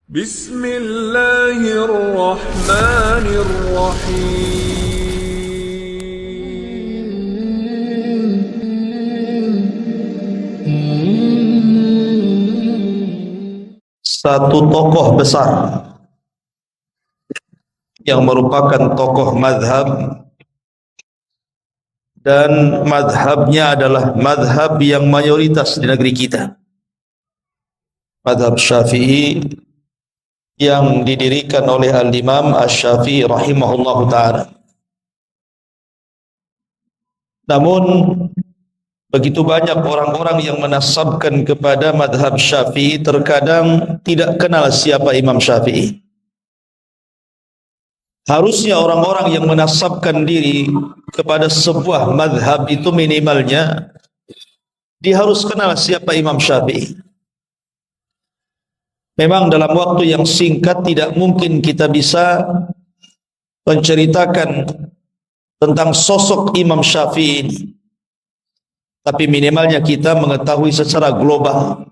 بسم الله الرحمن الرحيم. Satu tokoh besar yang merupakan tokoh madhab, dan madhabnya adalah madhab yang mayoritas di negeri kita, madhab Syafi'i, yang didirikan oleh Al-Imam Asy-Syafi'i rahimahullahu ta'ala. Namun begitu banyak orang-orang yang menasabkan kepada madhab Syafi'i, terkadang tidak kenal siapa Imam Syafi'i. Harusnya orang-orang yang menasabkan diri kepada sebuah madhab itu minimalnya dia harus kenal siapa Imam Syafi'i. Memang dalam waktu yang singkat tidak mungkin kita bisa menceritakan tentang sosok Imam Syafi'i ini, tapi minimalnya kita mengetahui secara global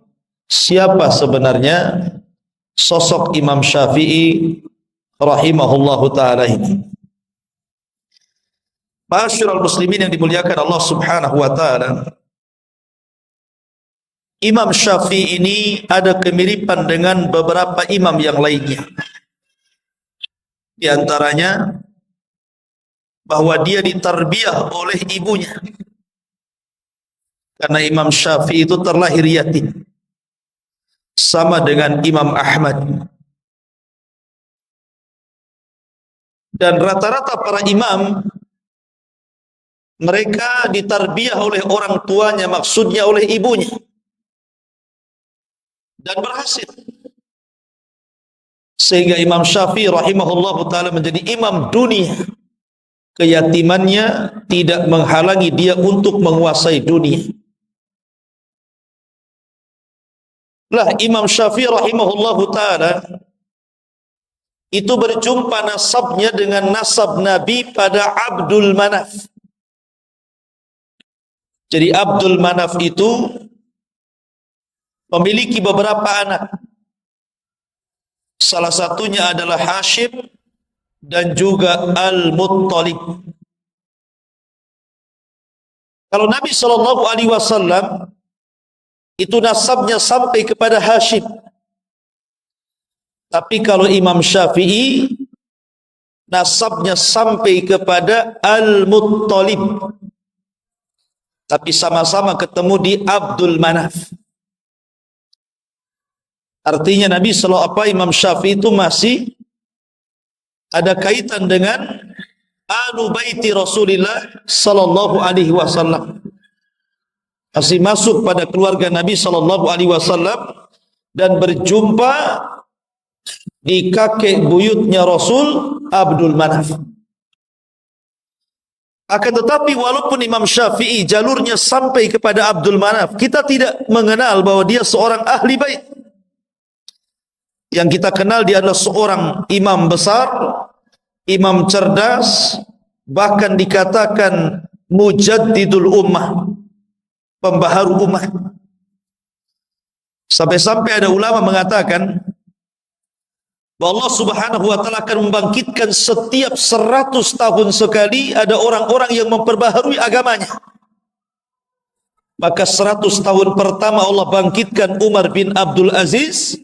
siapa sebenarnya sosok Imam Syafi'i rahimahullahu ta'ala ini. Ma'asyiral muslimin yang dimuliakan Allah subhanahu wa ta'ala, Imam Syafi'i ini ada kemiripan dengan beberapa imam yang lainnya. Di antaranya bahwa dia ditarbiyah oleh ibunya, karena Imam Syafi'i itu terlahir yatim, sama dengan Imam Ahmad. Dan rata-rata para imam mereka ditarbiyah oleh orang tuanya, maksudnya oleh ibunya, dan berhasil. Sehingga Imam Syafi'i rahimahullahu ta'ala menjadi imam dunia. Keyatimannya tidak menghalangi dia untuk menguasai dunia. Lah Imam Syafi'i rahimahullahu ta'ala itu berjumpa nasabnya dengan nasab Nabi pada Abdul Manaf. Jadi Abdul Manaf itu memiliki beberapa anak. Salah satunya adalah Hashim dan juga Al-Muttalib. Kalau Nabi SAW itu nasabnya sampai kepada Hashim. Tapi kalau Imam Syafi'i nasabnya sampai kepada Al-Muttalib. Tapi sama-sama ketemu di Abdul Manaf. Artinya Imam Syafi'i itu masih ada kaitan dengan Ahlu Baiti Rasulullah sallallahu alaihi wasallam. Masih masuk pada keluarga Nabi sallallahu alaihi wasallam dan berjumpa di kakek buyutnya Rasul, Abdul Manaf. Akan tetapi walaupun Imam Syafi'i jalurnya sampai kepada Abdul Manaf, kita tidak mengenal bahwa dia seorang ahli bait. Yang kita kenal dia adalah seorang imam besar, imam cerdas, bahkan dikatakan mujaddidul ummah, pembaharu umat. Sampai-sampai ada ulama mengatakan bahwa Allah subhanahu wa ta'ala akan membangkitkan setiap 100 tahun sekali ada orang-orang yang memperbaharui agamanya. Maka 100 tahun pertama Allah bangkitkan Umar bin Abdul Aziz,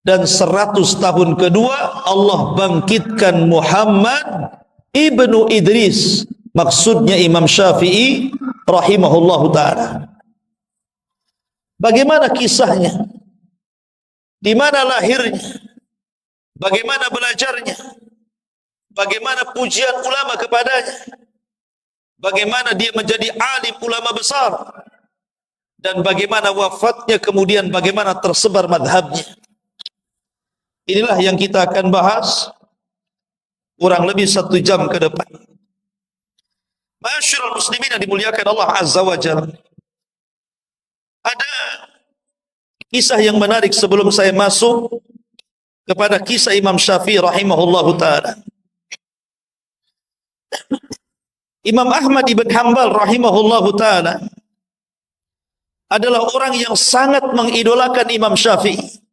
dan 100 tahun kedua Allah bangkitkan Muhammad ibnu Idris, maksudnya Imam Syafi'i rahimahullahu ta'ala. Bagaimana kisahnya? Di mana lahirnya? Bagaimana belajarnya? Bagaimana pujian ulama kepadanya? Bagaimana dia menjadi alim ulama besar? Dan bagaimana wafatnya, kemudian bagaimana tersebar madhabnya? Inilah yang kita akan bahas kurang lebih 1 jam ke depan. Ma'asyiral muslimin yang dimuliakan Allah Azza wa Jalla, ada kisah yang menarik sebelum saya masuk kepada kisah Imam Syafi'i rahimahullahu ta'ala. Imam Ahmad ibn Hanbal rahimahullahu ta'ala adalah orang yang sangat mengidolakan Imam Syafi'i.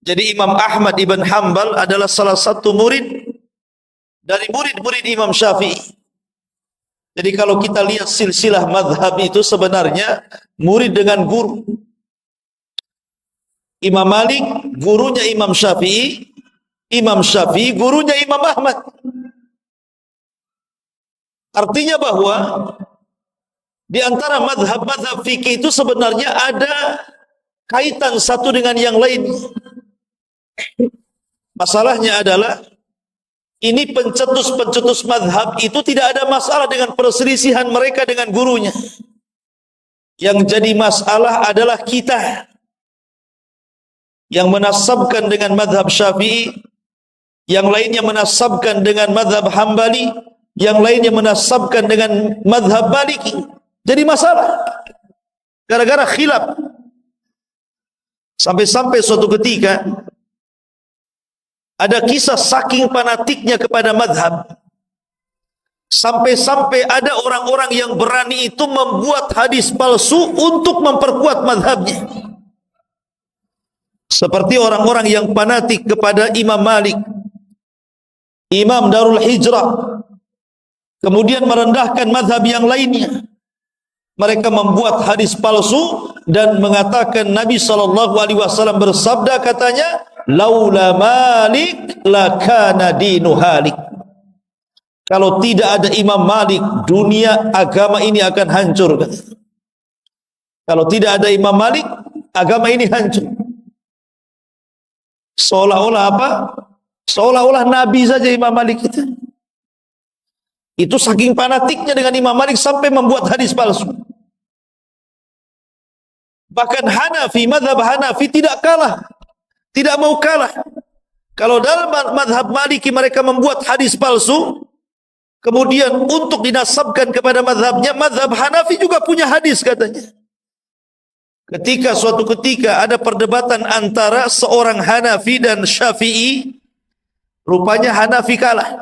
Jadi Imam Ahmad ibn Hanbal adalah salah satu murid dari murid-murid Imam Syafi'i. Jadi kalau kita lihat silsilah madhab itu sebenarnya murid dengan guru. Imam Malik gurunya Imam Syafi'i, Imam Syafi'i gurunya Imam Ahmad. Artinya bahwa di antara madhab-madhab fikih itu sebenarnya ada kaitan satu dengan yang lain. Masalahnya adalah ini pencetus-pencetus madhab itu tidak ada masalah dengan perselisihan mereka dengan gurunya. Yang jadi masalah adalah kita yang menasabkan dengan madhab Syafi'i, yang lainnya menasabkan dengan madhab Hambali, yang lainnya menasabkan dengan madhab Maliki. Jadi masalah gara-gara khilaf. Sampai-sampai suatu ketika ada kisah saking fanatiknya kepada madhab, sampai-sampai ada orang-orang yang berani itu membuat hadis palsu untuk memperkuat madhabnya. Seperti orang-orang yang fanatik kepada Imam Malik, Imam Darul Hijrah, kemudian merendahkan madhab yang lainnya. Mereka membuat hadis palsu dan mengatakan Nabi SAW bersabda, katanya, laula Malik lakana dinu halik. Kalau tidak ada Imam Malik, dunia agama ini akan hancur. Kalau tidak ada Imam Malik, agama ini hancur. Seolah-olah apa? Seolah-olah Nabi saja Imam Malik itu. Itu saking fanatiknya dengan Imam Malik sampai membuat hadis palsu. Bahkan Hanafi, madhab Hanafi tidak kalah, tidak mau kalah. Kalau dalam madhab Maliki mereka membuat hadis palsu, kemudian untuk dinasabkan kepada madhabnya, madhab Hanafi juga punya hadis katanya. Ketika suatu ketika ada perdebatan antara seorang Hanafi dan Syafi'i, rupanya Hanafi kalah.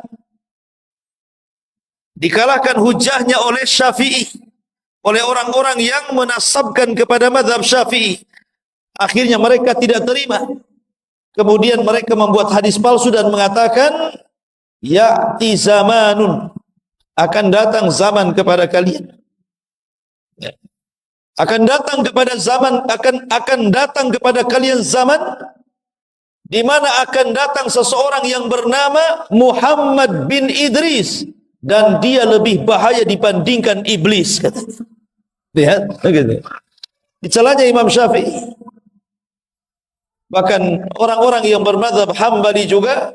Dikalahkan hujahnya oleh Syafi'i, oleh orang-orang yang menasabkan kepada madhab Syafi'i. Akhirnya mereka tidak terima. Kemudian mereka membuat hadis palsu dan mengatakan, ya'ti zamanun, akan datang zaman kepada kalian. Akan datang kepada zaman, akan datang kepada kalian zaman di mana akan datang seseorang yang bernama Muhammad bin Idris, dan dia lebih bahaya dibandingkan iblis, katanya. Lihat, begitu. Dicelanya Imam Syafi'i. Bahkan orang-orang yang bermadzhab Hambali juga,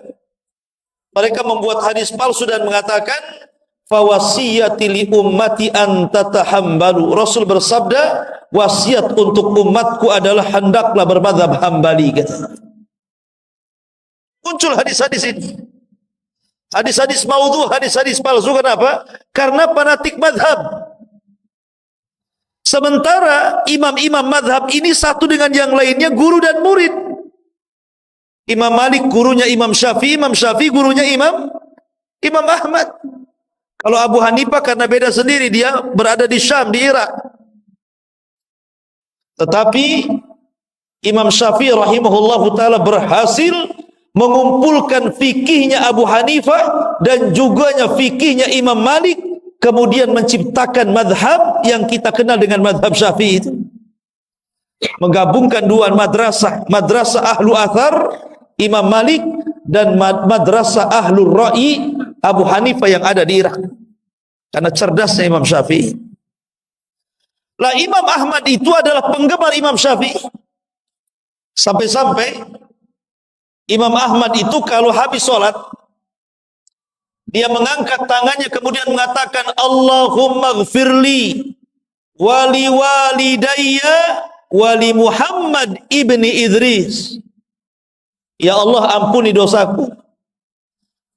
mereka membuat hadis palsu dan mengatakan, fawasiyati li ummati an tatahambalu. Rasul bersabda, wasiat untuk umatku adalah hendaklah bermadzhab Hambali, katanya. Muncul hadis-hadis ini. Hadis-hadis maudhu, hadis-hadis palsu. Kenapa? Karena fanatik madhab. Sementara imam-imam madhab ini satu dengan yang lainnya guru dan murid. Imam Malik gurunya Imam Syafi'i, Imam Syafi'i gurunya Imam Ahmad. Kalau Abu Hanifah karena beda sendiri, dia berada di Syam, di Irak. Tetapi Imam Syafi'i rahimahullahu ta'ala berhasil mengumpulkan fikihnya Abu Hanifah dan juga fikihnya Imam Malik, kemudian menciptakan madhab yang kita kenal dengan madhab Syafi'i itu. Menggabungkan dua madrasah, madrasah ahlu athar Imam Malik dan madrasah ahlu ra'i Abu Hanifah yang ada di Irak. Karena cerdasnya Imam Syafi'i. Lah Imam Ahmad itu adalah penggemar Imam Syafi'i. Sampai-sampai Imam Ahmad itu kalau habis sholat, dia mengangkat tangannya kemudian mengatakan, Allahumma gfirli wali walidayya wali Muhammad ibni Idris. Ya Allah, ampuni dosaku,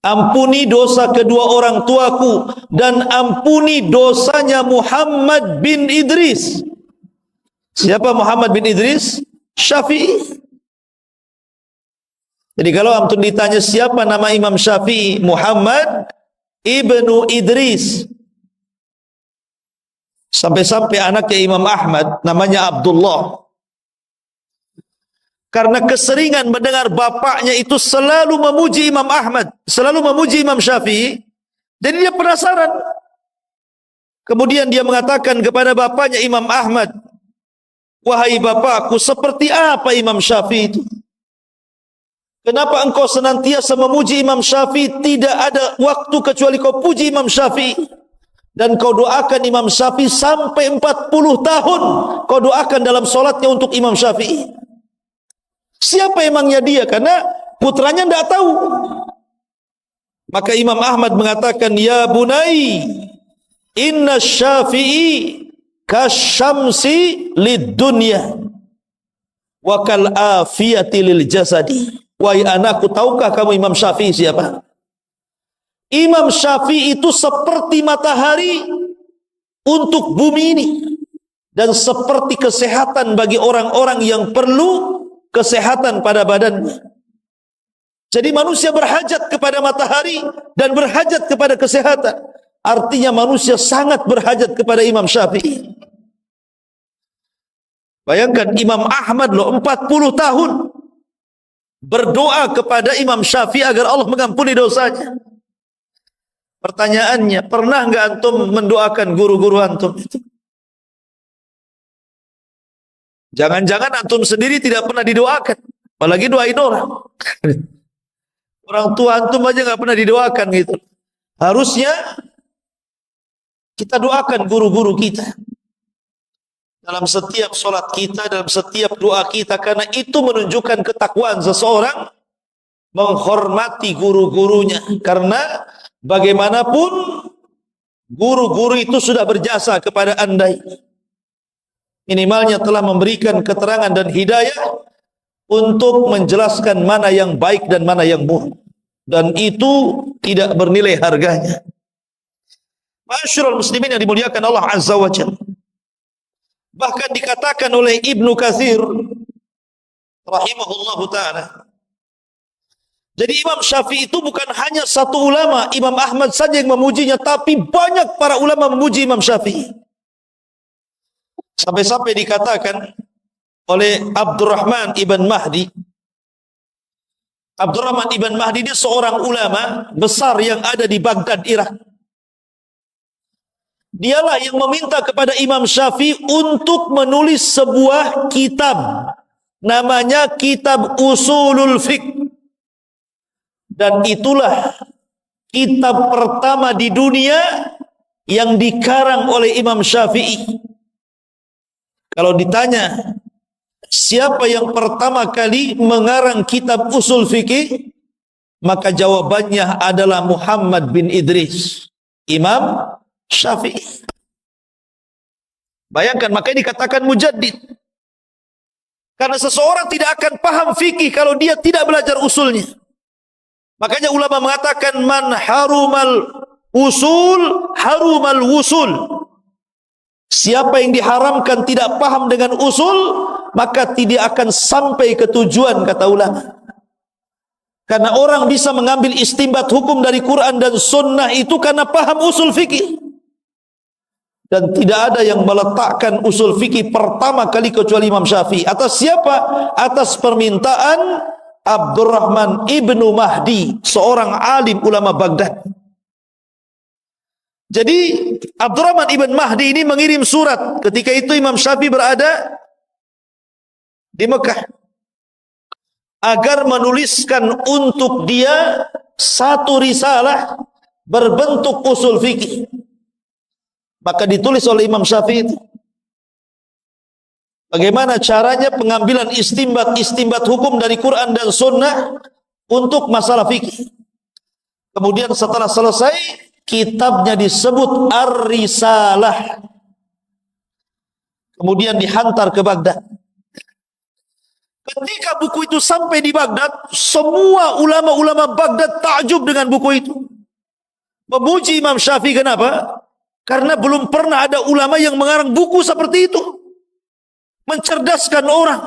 ampuni dosa kedua orang tuaku, dan ampuni dosanya Muhammad bin Idris. Siapa Muhammad bin Idris? Syafi'i. Jadi kalau antum ditanya siapa nama Imam Syafi'i, Muhammad ibnu Idris. Sampai-sampai anaknya Imam Ahmad namanya Abdullah. Karena keseringan mendengar bapaknya itu selalu memuji Imam Ahmad, selalu memuji Imam Syafi'i. Jadi dia penasaran. Kemudian dia mengatakan kepada bapaknya Imam Ahmad, "Wahai bapakku, seperti apa Imam Syafi'i itu? Kenapa engkau senantiasa memuji Imam Syafi'i? Tidak ada waktu kecuali kau puji Imam Syafi'i. Dan kau doakan Imam Syafi'i sampai 40 tahun. Kau doakan dalam solatnya untuk Imam Syafi'i." Siapa emangnya dia? Karena putranya tidak tahu. Maka Imam Ahmad mengatakan, "Ya bunai, inna Syafi'i kasyamsi lid dunya wa kal afiyati lil jasadi." Wahai anakku, tahukah kamu Imam Syafi'i siapa? Imam Syafi'i itu seperti matahari untuk bumi ini dan seperti kesehatan bagi orang-orang yang perlu kesehatan pada badannya. Jadi manusia berhajat kepada matahari dan berhajat kepada kesehatan. Artinya manusia sangat berhajat kepada Imam Syafi'i. Bayangkan Imam Ahmad loh 40 tahun berdoa kepada Imam Syafi'i agar Allah mengampuni dosanya. Pertanyaannya, pernah enggak antum mendoakan guru-guru antum itu? Jangan-jangan antum sendiri tidak pernah didoakan, apalagi doain orang. Orang tua antum aja nggak pernah didoakan gitu. Harusnya kita doakan guru-guru kita dalam setiap solat kita, dalam setiap doa kita, karena itu menunjukkan ketakwaan seseorang menghormati guru-gurunya. Karena bagaimanapun guru-guru itu sudah berjasa kepada anda. Minimalnya telah memberikan keterangan dan hidayah untuk menjelaskan mana yang baik dan mana yang buruk. Dan itu tidak bernilai harganya. Ma'asyiral muslimin yang dimuliakan Allah Azza wa Jalla. Bahkan dikatakan oleh Ibnu Katsir rahimahullahu ta'ala. Jadi Imam Syafi'i itu bukan hanya satu ulama, Imam Ahmad saja yang memujinya, tapi banyak para ulama memuji Imam Syafi'i. Sampai-sampai dikatakan oleh Abdurrahman ibn Mahdi. Abdurrahman ibn Mahdi dia seorang ulama besar yang ada di Baghdad, Irak. Dialah yang meminta kepada Imam Syafi'i untuk menulis sebuah kitab. Namanya Kitab Usulul Fiqh. Dan itulah kitab pertama di dunia yang dikarang oleh Imam Syafi'i. Kalau ditanya siapa yang pertama kali mengarang kitab usul fikih, maka jawabannya adalah Muhammad bin Idris, Imam Syafi'i. Bayangkan, makanya dikatakan mujaddid. Karena seseorang tidak akan paham fikih kalau dia tidak belajar usulnya. Makanya ulama mengatakan man harumal usul harumal wusul. Siapa yang diharamkan tidak paham dengan usul, maka tidak akan sampai ke tujuan, kata ulama. Karena orang bisa mengambil istinbat hukum dari Quran dan Sunnah itu karena paham usul fikih. Dan tidak ada yang meletakkan usul fikih pertama kali kecuali Imam Syafi'i. Atas siapa? Atas permintaan Abdurrahman ibnu Mahdi, seorang alim ulama Baghdad. Jadi Abdurrahman ibn Mahdi ini mengirim surat. Ketika itu Imam Syafi'i berada di Mekah, agar menuliskan untuk dia satu risalah berbentuk usul fikih. Maka ditulis oleh Imam Syafi'i itu bagaimana caranya pengambilan istinbat hukum dari Quran dan Sunnah untuk masalah fikih. Kemudian setelah selesai, kitabnya disebut Ar-Risalah. Kemudian dihantar ke Baghdad. Ketika buku itu sampai di Baghdad, semua ulama-ulama Baghdad takjub dengan buku itu. Memuji Imam Syafi'i. Kenapa? Karena belum pernah ada ulama yang mengarang buku seperti itu. Mencerdaskan orang.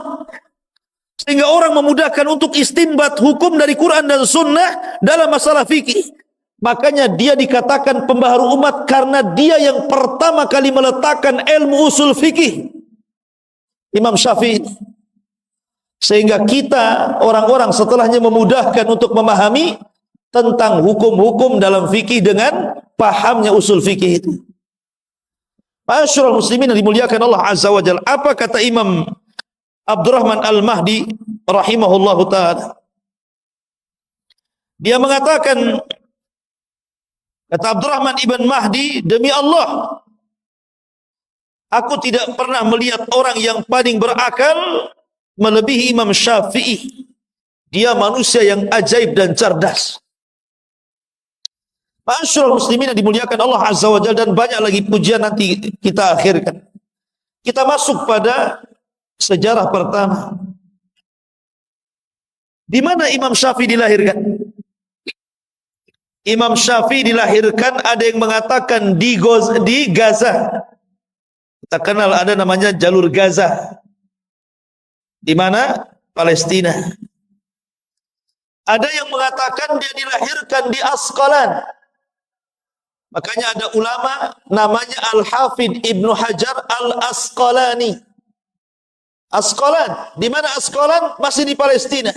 Sehingga orang memudahkan untuk istinbat hukum dari Quran dan Sunnah dalam masalah fikih. Makanya dia dikatakan pembaharu umat karena dia yang pertama kali meletakkan ilmu usul fikih. Imam Syafi'i. Sehingga kita orang-orang setelahnya memudahkan untuk memahami tentang hukum-hukum dalam fikih dengan pahamnya usul fikih itu. Ma'asyiral muslimin yang dimuliakan Allah Azza wa Jalla. Apa kata Imam Abdurrahman Al-Mahdi rahimahullahu ta'ala? Dia mengatakan, kata Abdurrahman ibn Mahdi, demi Allah, aku tidak pernah melihat orang yang paling berakal melebihi Imam Syafi'i. Dia manusia yang ajaib dan cerdas. Ma'asyiral muslimin yang dimuliakan Allah Azza wa Jalla, dan banyak lagi pujian nanti kita akhirkan. Kita masuk pada sejarah pertama. Di mana Imam Syafi'i dilahirkan? Imam Syafi'i dilahirkan, ada yang mengatakan di Gaza. Kita kenal ada namanya jalur Gaza. Di mana? Palestina. Ada yang mengatakan dia dilahirkan di Asqalan. Makanya ada ulama namanya Al-Hafidh Ibnu Hajar Al-Asqalani. Asqalan. Di mana Asqalan? Masih di Palestina.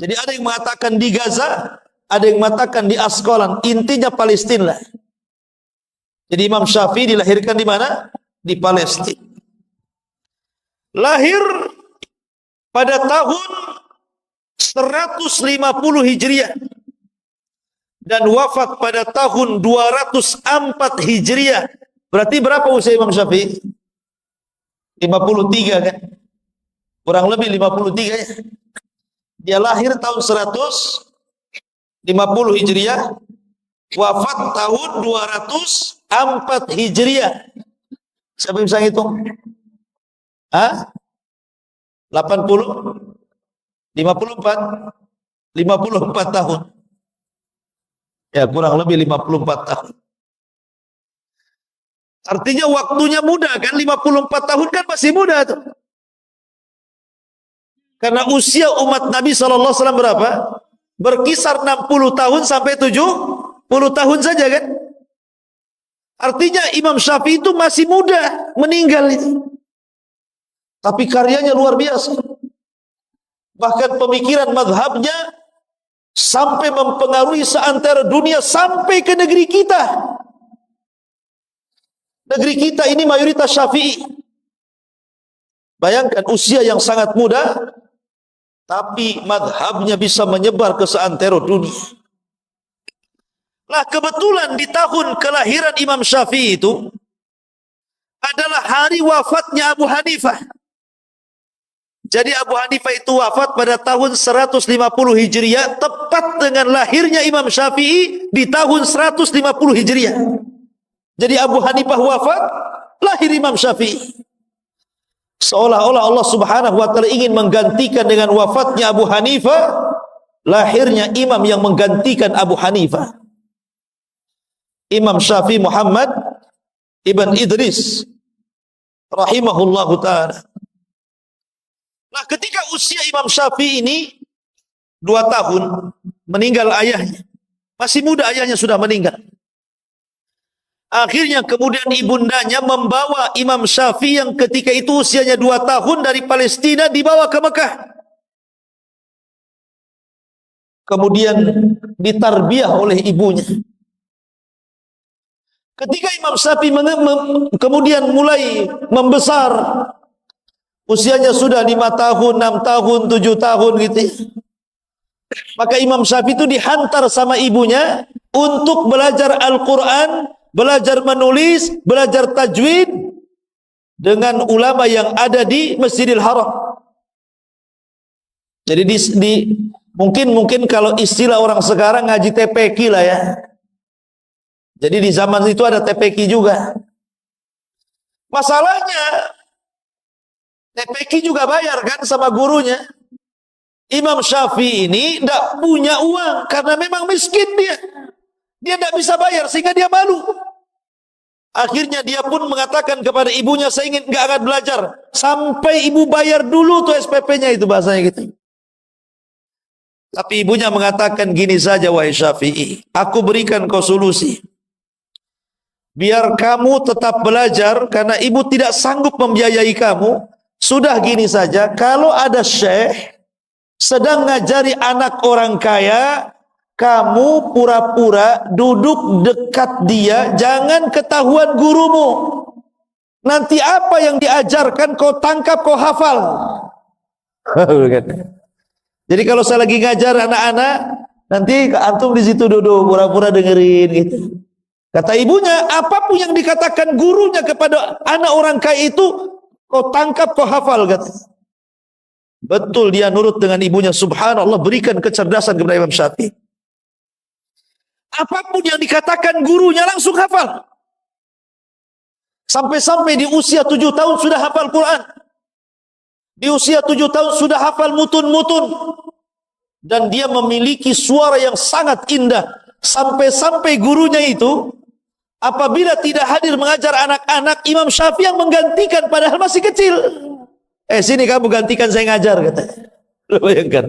Jadi ada yang mengatakan di Gaza, ada yang mengatakan di Asqalan. Intinya Palestina lah. Jadi Imam Syafi'i dilahirkan di mana? Di Palestina. Lahir pada tahun 150 Hijriah. Dan wafat pada tahun 204 Hijriah. Berarti berapa usia Imam Syafi'i? 53 kan? Kurang lebih 53 ya. Dia lahir tahun 150 Hijriah. Wafat tahun 204 Hijriah. Siapa yang bisa ngitung? 80? 54? 54 tahun. Ya, kurang lebih 54 tahun. Artinya waktunya muda kan, 54 tahun kan masih muda tuh. Karena usia umat Nabi SAW berapa? Berkisar 60 tahun sampai 70 tahun saja kan. Artinya Imam Syafi'i itu masih muda meninggal itu. Tapi karyanya luar biasa. Bahkan pemikiran madhabnya sampai mempengaruhi seantero dunia, sampai ke negeri kita. Negeri kita ini mayoritas Syafi'i. Bayangkan usia yang sangat muda, tapi madhabnya bisa menyebar ke seantero dunia. Nah, kebetulan di tahun kelahiran Imam Syafi'i itu adalah hari wafatnya Abu Hanifah. Jadi Abu Hanifah itu wafat pada tahun 150 Hijriah, tepat dengan lahirnya Imam Syafi'i di tahun 150 Hijriah. Jadi Abu Hanifah wafat, lahir Imam Syafi'i. Seolah-olah Allah Subhanahu wa taala ingin menggantikan dengan wafatnya Abu Hanifah, lahirnya imam yang menggantikan Abu Hanifah. Imam Syafi'i Muhammad ibn Idris rahimahullahu taala. Nah, ketika usia Imam Syafi'i ini 2 tahun, meninggal ayahnya. Masih muda ayahnya sudah meninggal. Akhirnya kemudian ibundanya membawa Imam Syafi'i yang ketika itu usianya 2 tahun dari Palestina, dibawa ke Mekah. Kemudian ditarbiyah oleh ibunya. Ketika Imam Syafi'i kemudian mulai membesar, usianya sudah 5 tahun, 6 tahun, 7 tahun gitu. Maka Imam Syafi'i itu dihantar sama ibunya untuk belajar Al-Quran, belajar menulis, belajar tajwid dengan ulama yang ada di Masjidil Haram. Jadi mungkin kalau istilah orang sekarang ngaji TPQ lah ya. Jadi di zaman itu ada TPQ juga. Masalahnya TPQ juga bayar kan sama gurunya. Imam Syafi'i ini tidak punya uang karena memang miskin dia. Dia tidak bisa bayar sehingga dia malu. Akhirnya dia pun mengatakan kepada ibunya, saya ingin nggak akan belajar sampai ibu bayar dulu tuh SPP-nya, itu bahasanya gitu. Tapi ibunya mengatakan, gini saja wahai Syafi'i, aku berikan kau solusi. Biar kamu tetap belajar karena ibu tidak sanggup membiayai kamu. Sudah gini saja, kalau ada syekh sedang ngajari anak orang kaya, kamu pura-pura duduk dekat dia, jangan ketahuan gurumu. Nanti apa yang diajarkan kau tangkap, kau hafal. Jadi kalau saya lagi ngajar anak-anak, nanti antum di situ duduk pura-pura dengerin gitu. Kata ibunya, apapun yang dikatakan gurunya kepada anak orang kaya itu, kau tangkap, kau hafal, kata. Betul, dia nurut dengan ibunya. Subhanallah, berikan kecerdasan kepada Imam Syafi'i. Apapun yang dikatakan gurunya langsung hafal. Sampai-sampai di usia 7 tahun sudah hafal Quran. Di usia 7 tahun sudah hafal mutun-mutun. Dan dia memiliki suara yang sangat indah. Sampai-sampai gurunya itu, apabila tidak hadir mengajar anak-anak, Imam Syafi'i yang menggantikan padahal masih kecil. Sini kamu gantikan saya ngajar, katanya. Bayangkan.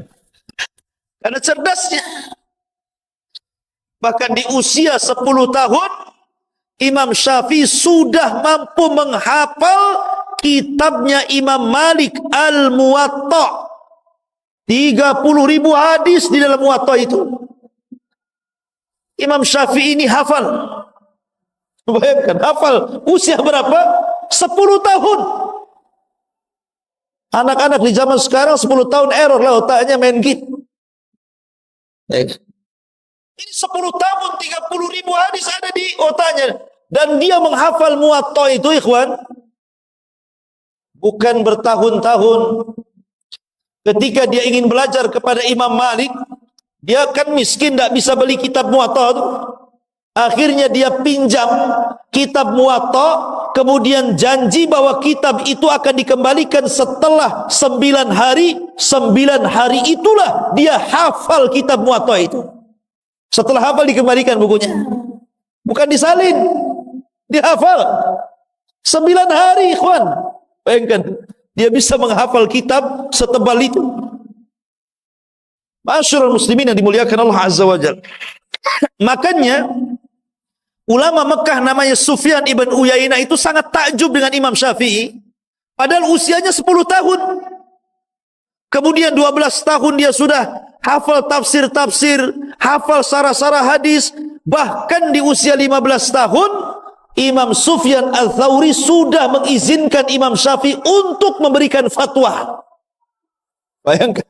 Karena cerdasnya. Bahkan di usia 10 tahun, Imam Syafi'i sudah mampu menghafal kitabnya Imam Malik Al-Muwatta. 30.000 hadis di dalam Muwatta itu. Imam Syafi'i ini hafal. Bayangkan, hafal. Usia berapa? 10 tahun. Anak-anak di zaman sekarang 10 tahun error lah otaknya main game. Ini 10 tahun 30.000 hadis ada di otaknya. Dan dia menghafal Muwatta itu, ikhwan, bukan bertahun-tahun. Ketika dia ingin belajar kepada Imam Malik, dia kan miskin, tidak bisa beli kitab Muwatta itu. Akhirnya dia pinjam kitab Muwatta, kemudian janji bahwa kitab itu akan dikembalikan setelah 9 hari. 9 hari itulah dia hafal kitab Muwatta itu. Setelah hafal dikembalikan bukunya. Bukan disalin, dihafal. 9 hari, ikhwan. Bayangkan, dia bisa menghafal kitab setebal itu. Ma'asyiral muslimin yang dimuliakan Allah Azza wa Jalla. Makanya ulama Mekah namanya Sufyan ibn Uyainah itu sangat takjub dengan Imam Syafi'i. Padahal usianya 10 tahun. Kemudian 12 tahun dia sudah hafal tafsir-tafsir, hafal sarah-sarah hadis. Bahkan di usia 15 tahun, Imam Sufyan Al-Thawri sudah mengizinkan Imam Syafi'i untuk memberikan fatwa. Bayangkan.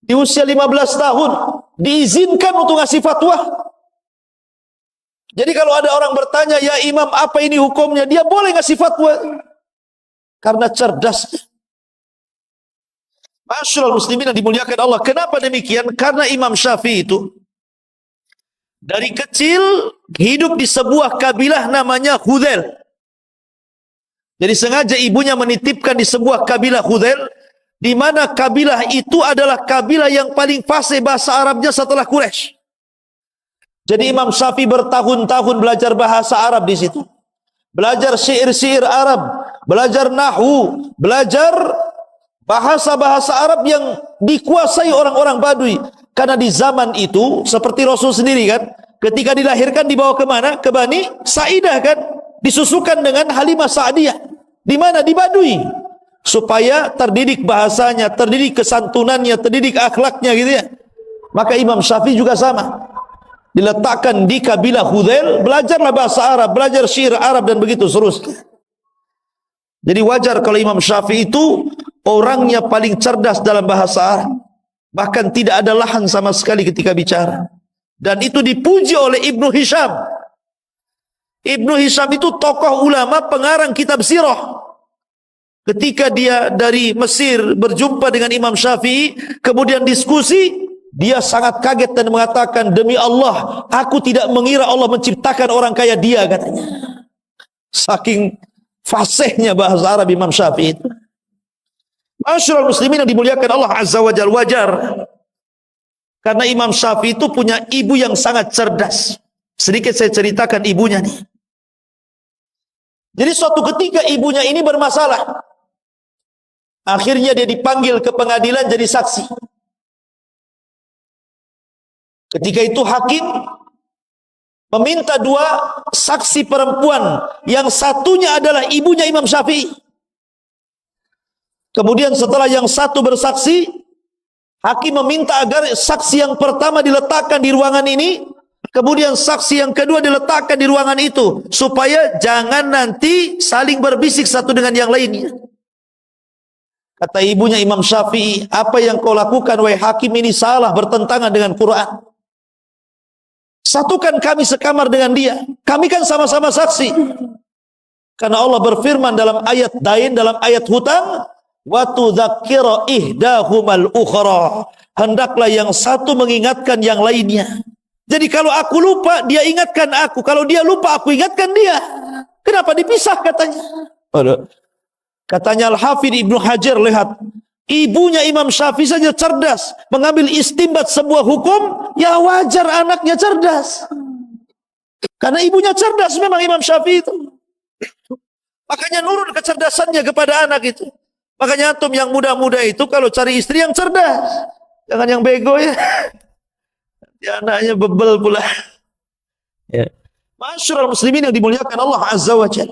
Di usia 15 tahun, diizinkan untuk ngasih fatwa. Jadi kalau ada orang bertanya, ya Imam apa ini hukumnya? Dia boleh ngasih fatwa. Karena cerdas. Masyaallah muslimin yang dimuliakan Allah. Kenapa demikian? Karena Imam Syafi'i itu dari kecil hidup di sebuah kabilah namanya Hudzail. Jadi sengaja ibunya menitipkan di sebuah kabilah Hudzail, di mana kabilah itu adalah kabilah yang paling fasih bahasa Arabnya setelah Quraisy. Jadi Imam Syafi'i bertahun-tahun belajar bahasa Arab di situ. Belajar syair-syair Arab, belajar nahwu, belajar bahasa-bahasa Arab yang dikuasai orang-orang Badui. Karena di zaman itu, seperti Rasul sendiri kan, ketika dilahirkan dibawa kemana? Ke Bani Sa'idah kan, disusukan dengan Halimah Sa'diyah. Di mana? Di Badui. Supaya terdidik bahasanya, terdidik kesantunannya, terdidik akhlaknya gitu ya. Maka Imam Syafi'i juga sama. Diletakkan di kabilah Hudzail, belajarlah bahasa Arab, belajar syair Arab dan begitu seterusnya. Jadi wajar kalau Imam Syafi'i itu orangnya paling cerdas dalam bahasa Arab. Bahkan tidak ada lahan sama sekali ketika bicara. Dan itu dipuji oleh Ibnu Hisham. Ibnu Hisham itu tokoh ulama pengarang kitab sirah. Ketika dia dari Mesir berjumpa dengan Imam Syafi'i, kemudian diskusi, dia sangat kaget dan mengatakan, demi Allah, aku tidak mengira Allah menciptakan orang kaya dia, katanya. Saking fasihnya bahasa Arab Imam Syafi'i itu. Masyaallah muslimin yang dimuliakan Allah Azza wa Jalla, wajar. Karena Imam Syafi'i itu punya ibu yang sangat cerdas. Sedikit saya ceritakan ibunya nih. Jadi suatu ketika ibunya ini bermasalah. Akhirnya dia dipanggil ke pengadilan jadi saksi. Ketika itu hakim meminta 2 saksi perempuan, yang satunya adalah ibunya Imam Syafi'i. Kemudian setelah yang satu bersaksi, hakim meminta agar saksi yang pertama diletakkan di ruangan ini, kemudian saksi yang kedua diletakkan di ruangan itu, supaya jangan nanti saling berbisik satu dengan yang lainnya. Kata ibunya Imam Syafi'i, apa yang kau lakukan wahai hakim ini salah, bertentangan dengan Quran. Satukan kami sekamar dengan dia, kami kan sama-sama saksi. Karena Allah berfirman dalam ayat dain, dalam ayat hutang, wa tudzakkira ihdahumal ukhra, hendaklah yang satu mengingatkan yang lainnya. Jadi kalau aku lupa, dia ingatkan aku. Kalau dia lupa, aku ingatkan dia. Kenapa dipisah katanya? Katanya Al-Hafidh Ibnu Hajar, lihat, ibunya Imam Syafi'i saja cerdas mengambil istimbat sebuah hukum, ya wajar anaknya cerdas. Karena ibunya cerdas memang Imam Syafi'i itu. Makanya nurun kecerdasannya kepada anak itu. Makanya antum yang muda-muda itu kalau cari istri yang cerdas, jangan yang bego ya. Ya anaknya bebel pula. Ya. Masyarul muslimin yang dimuliakan Allah Azza wa Jalla.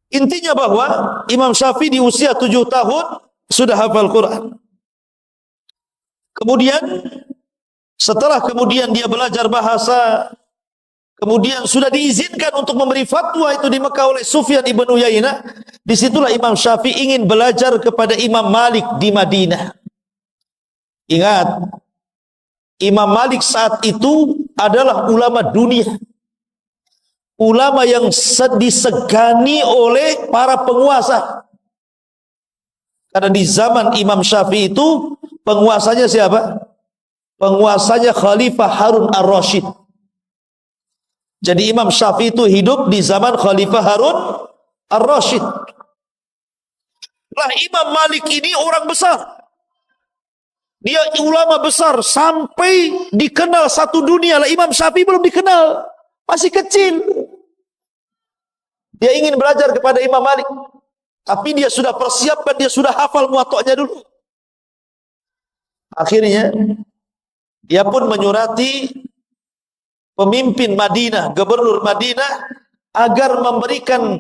Intinya bahwa Imam Syafi'i di usia 7 tahun sudah hafal Quran. Kemudian setelah kemudian dia belajar bahasa, kemudian sudah diizinkan untuk memberi fatwa itu di Mekah oleh Sufyan ibn Uyainah. Disitulah Imam Syafi'i ingin belajar kepada Imam Malik di Madinah. Ingat, Imam Malik saat itu adalah ulama dunia. Ulama yang disegani oleh para penguasa. Karena di zaman Imam Syafi'i itu penguasanya siapa? Penguasanya Khalifah Harun ar-Rasyid. Jadi Imam Syafi'i itu hidup di zaman Khalifah Harun ar-Rasyid. Lah Imam Malik ini orang besar. Dia ulama besar sampai dikenal satu dunia. Lah Imam Syafi'i belum dikenal, masih kecil. Dia ingin belajar kepada Imam Malik, tapi dia sudah persiapkan, dia sudah hafal muwatta'nya dulu. Akhirnya dia pun menyurati pemimpin Madinah, gubernur Madinah, agar memberikan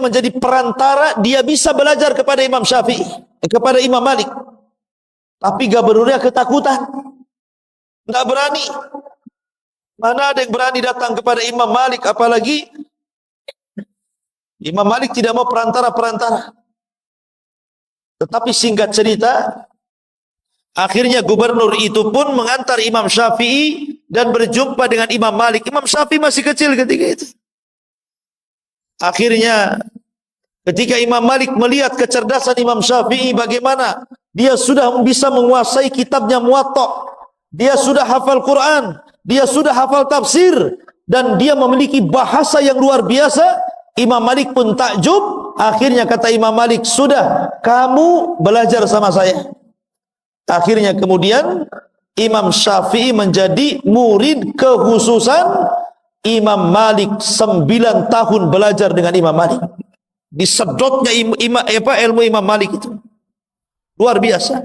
menjadi perantara dia bisa belajar kepada Imam Syafi'i, kepada Imam Malik. Tapi gubernurnya ketakutan, enggak berani. Mana ada yang berani datang kepada Imam Malik, apalagi Imam Malik tidak mau perantara-perantara. Tetapi singkat cerita, akhirnya gubernur itu pun mengantar Imam Syafi'i dan berjumpa dengan Imam Malik. Imam Syafi'i masih kecil ketika itu. Akhirnya ketika Imam Malik melihat kecerdasan Imam Syafi'i, bagaimana dia sudah bisa menguasai kitabnya Muwatta', dia sudah hafal Quran, dia sudah hafal tafsir, dan dia memiliki bahasa yang luar biasa. Imam Malik pun takjub. Akhirnya kata Imam Malik, sudah, kamu belajar sama saya. Akhirnya kemudian Imam Syafi'i menjadi murid kekhususan Imam Malik. 9 tahun belajar dengan Imam Malik. Disedotnya ilmu Imam Malik itu luar biasa.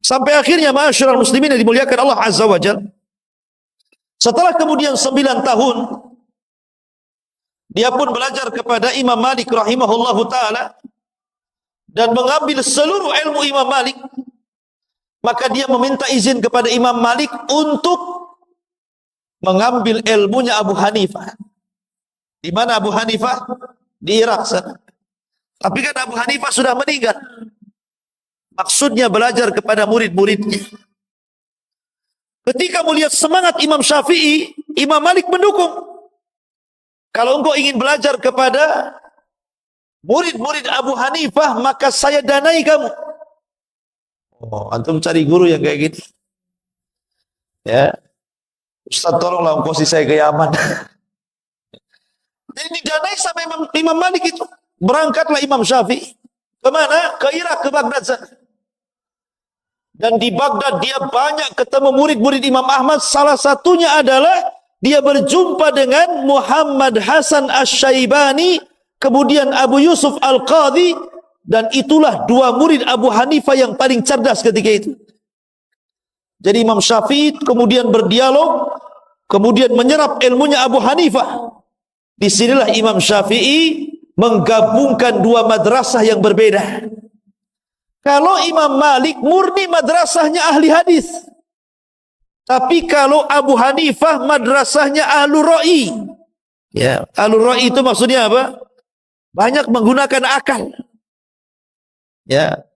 Sampai akhirnya masyarul muslimin yang dimuliakan Allah Azza wa Jalla, setelah kemudian 9 tahun dia pun belajar kepada Imam Malik rahimahullahu ta'ala dan mengambil seluruh ilmu Imam Malik. Maka dia meminta izin kepada Imam Malik untuk mengambil ilmunya Abu Hanifah. Di mana Abu Hanifah? Di Irak sana. Tapi kan Abu Hanifah sudah meninggal. Maksudnya belajar kepada murid-muridnya. Ketika melihat semangat Imam Syafi'i, Imam Malik mendukung. Kalau engkau ingin belajar kepada murid-murid Abu Hanifah, maka saya danai kamu. Oh, antum cari guru yang kayak gini. Ya. Ustaz, tolonglah ongkosi saya ke Yaman. Jadi didanai sama Imam Malik itu. Berangkatlah Imam Syafi'i. Kemana? Ke Irak, ke Baghdad sana. Dan di Baghdad dia banyak ketemu murid-murid Imam Ahmad. Salah satunya adalah dia berjumpa dengan Muhammad Hasan Asy-Syaibani, kemudian Abu Yusuf Al-Qadhi, dan itulah 2 murid Abu Hanifah yang paling cerdas ketika itu. Jadi Imam Syafi'i kemudian berdialog, kemudian menyerap ilmunya Abu Hanifah. Disinilah Imam Syafi'i menggabungkan dua madrasah yang berbeda. Kalau Imam Malik murni madrasahnya ahli hadis. Tapi kalau Abu Hanifah madrasahnya ahlul ra'i. Ya, ahlul ra'i itu maksudnya apa? Banyak menggunakan akal. Ya.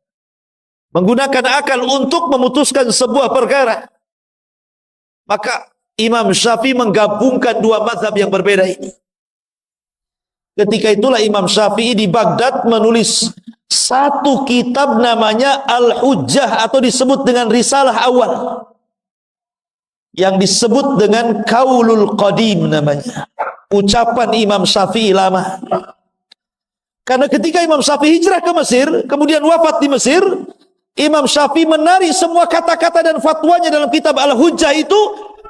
Menggunakan akal untuk memutuskan sebuah perkara. Maka Imam Syafi'i menggabungkan dua mazhab yang berbeda ini. Ketika itulah Imam Syafi'i di Baghdad menulis satu kitab namanya Al-Hujjah atau disebut dengan Risalah Awal. Yang disebut dengan Qaulul Qadim namanya. Ucapan Imam Syafi'i lama. Karena ketika Imam Syafi'i hijrah ke Mesir, kemudian wafat di Mesir, Imam Syafi'i menarik semua kata-kata dan fatwanya dalam kitab Al-Hujjah itu,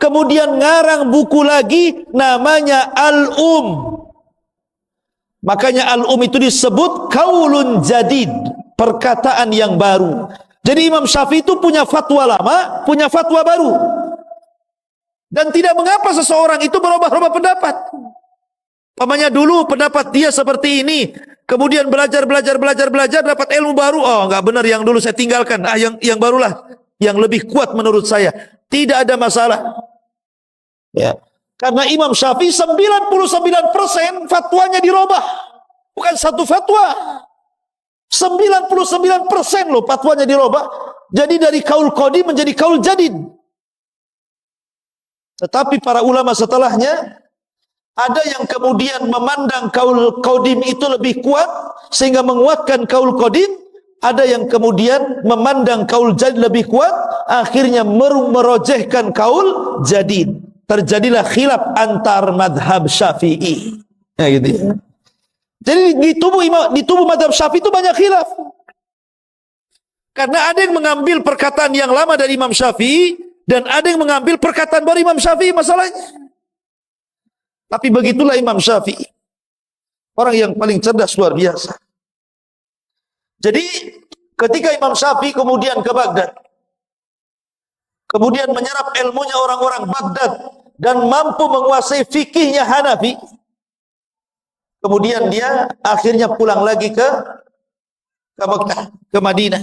kemudian ngarang buku lagi namanya Al-Um. Makanya Al-Um itu disebut Qaulun Jadid, perkataan yang baru. Jadi Imam Syafi'i itu punya fatwa lama, punya fatwa baru. Dan tidak mengapa seseorang itu berubah-ubah pendapat. Pamannya dulu pendapat dia seperti ini, kemudian belajar dapat ilmu baru. Oh, enggak benar yang dulu saya tinggalkan. Yang barulah yang lebih kuat menurut saya. Tidak ada masalah. Ya. Karena Imam Syafi'i 99% fatwanya dirubah. Bukan satu fatwa. 99% loh fatwanya dirubah. Jadi dari kaul qadim menjadi kaul jadid. Tetapi para ulama setelahnya ada yang kemudian memandang kaul qadim itu lebih kuat sehingga menguatkan kaul qadim. Ada yang kemudian memandang kaul jadid lebih kuat, akhirnya merojehkan kaul jadid. Terjadilah khilaf antar madhab Syafi'i. Ya, gitu ya. Jadi di tubuh madhab Syafi'i itu banyak khilaf. Karena ada yang mengambil perkataan yang lama dari Imam Syafi'i dan ada yang mengambil perkataan baru Imam Syafi'i masalahnya. Tapi begitulah Imam Syafi'i. Orang yang paling cerdas luar biasa. Jadi ketika Imam Syafi'i kemudian ke Baghdad, kemudian menyerap ilmunya orang-orang Baghdad dan mampu menguasai fikihnya Hanafi, kemudian dia akhirnya pulang lagi ke Mekah, ke Madinah.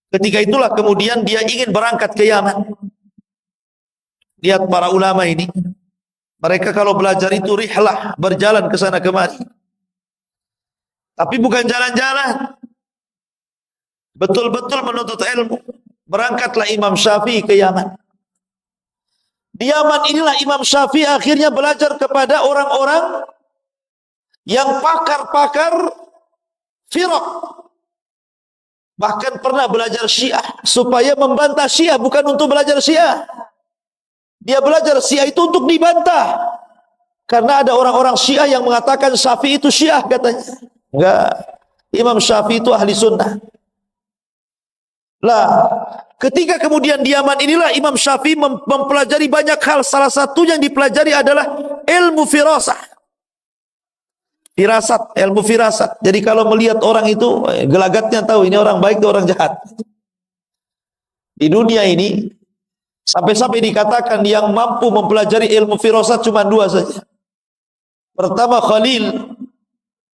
Ketika itulah kemudian dia ingin berangkat ke Yaman. Lihat para ulama ini, mereka kalau belajar itu rihlah, berjalan ke sana kemari. Tapi bukan jalan-jalan, betul-betul menuntut ilmu. Berangkatlah Imam Syafi'i ke Yaman. Di Yaman inilah Imam Syafi'i akhirnya belajar kepada orang-orang yang pakar-pakar firaq. Bahkan pernah belajar Syiah supaya membantah Syiah, bukan untuk belajar Syiah. Dia belajar Syiah itu untuk dibantah. Karena ada orang-orang Syiah yang mengatakan Syafi'i itu Syiah katanya. Enggak. Imam Syafi'i itu ahli sunnah. Lah, ketika kemudian di Yaman inilah Imam Syafi'i mempelajari banyak hal. Salah satu yang dipelajari adalah ilmu firasah. Firasat, ilmu firasat. Jadi kalau melihat orang itu, gelagatnya tahu ini orang baik atau orang jahat. Di dunia ini, sampai-sampai dikatakan yang mampu mempelajari ilmu firasat cuma dua saja. Pertama Khalil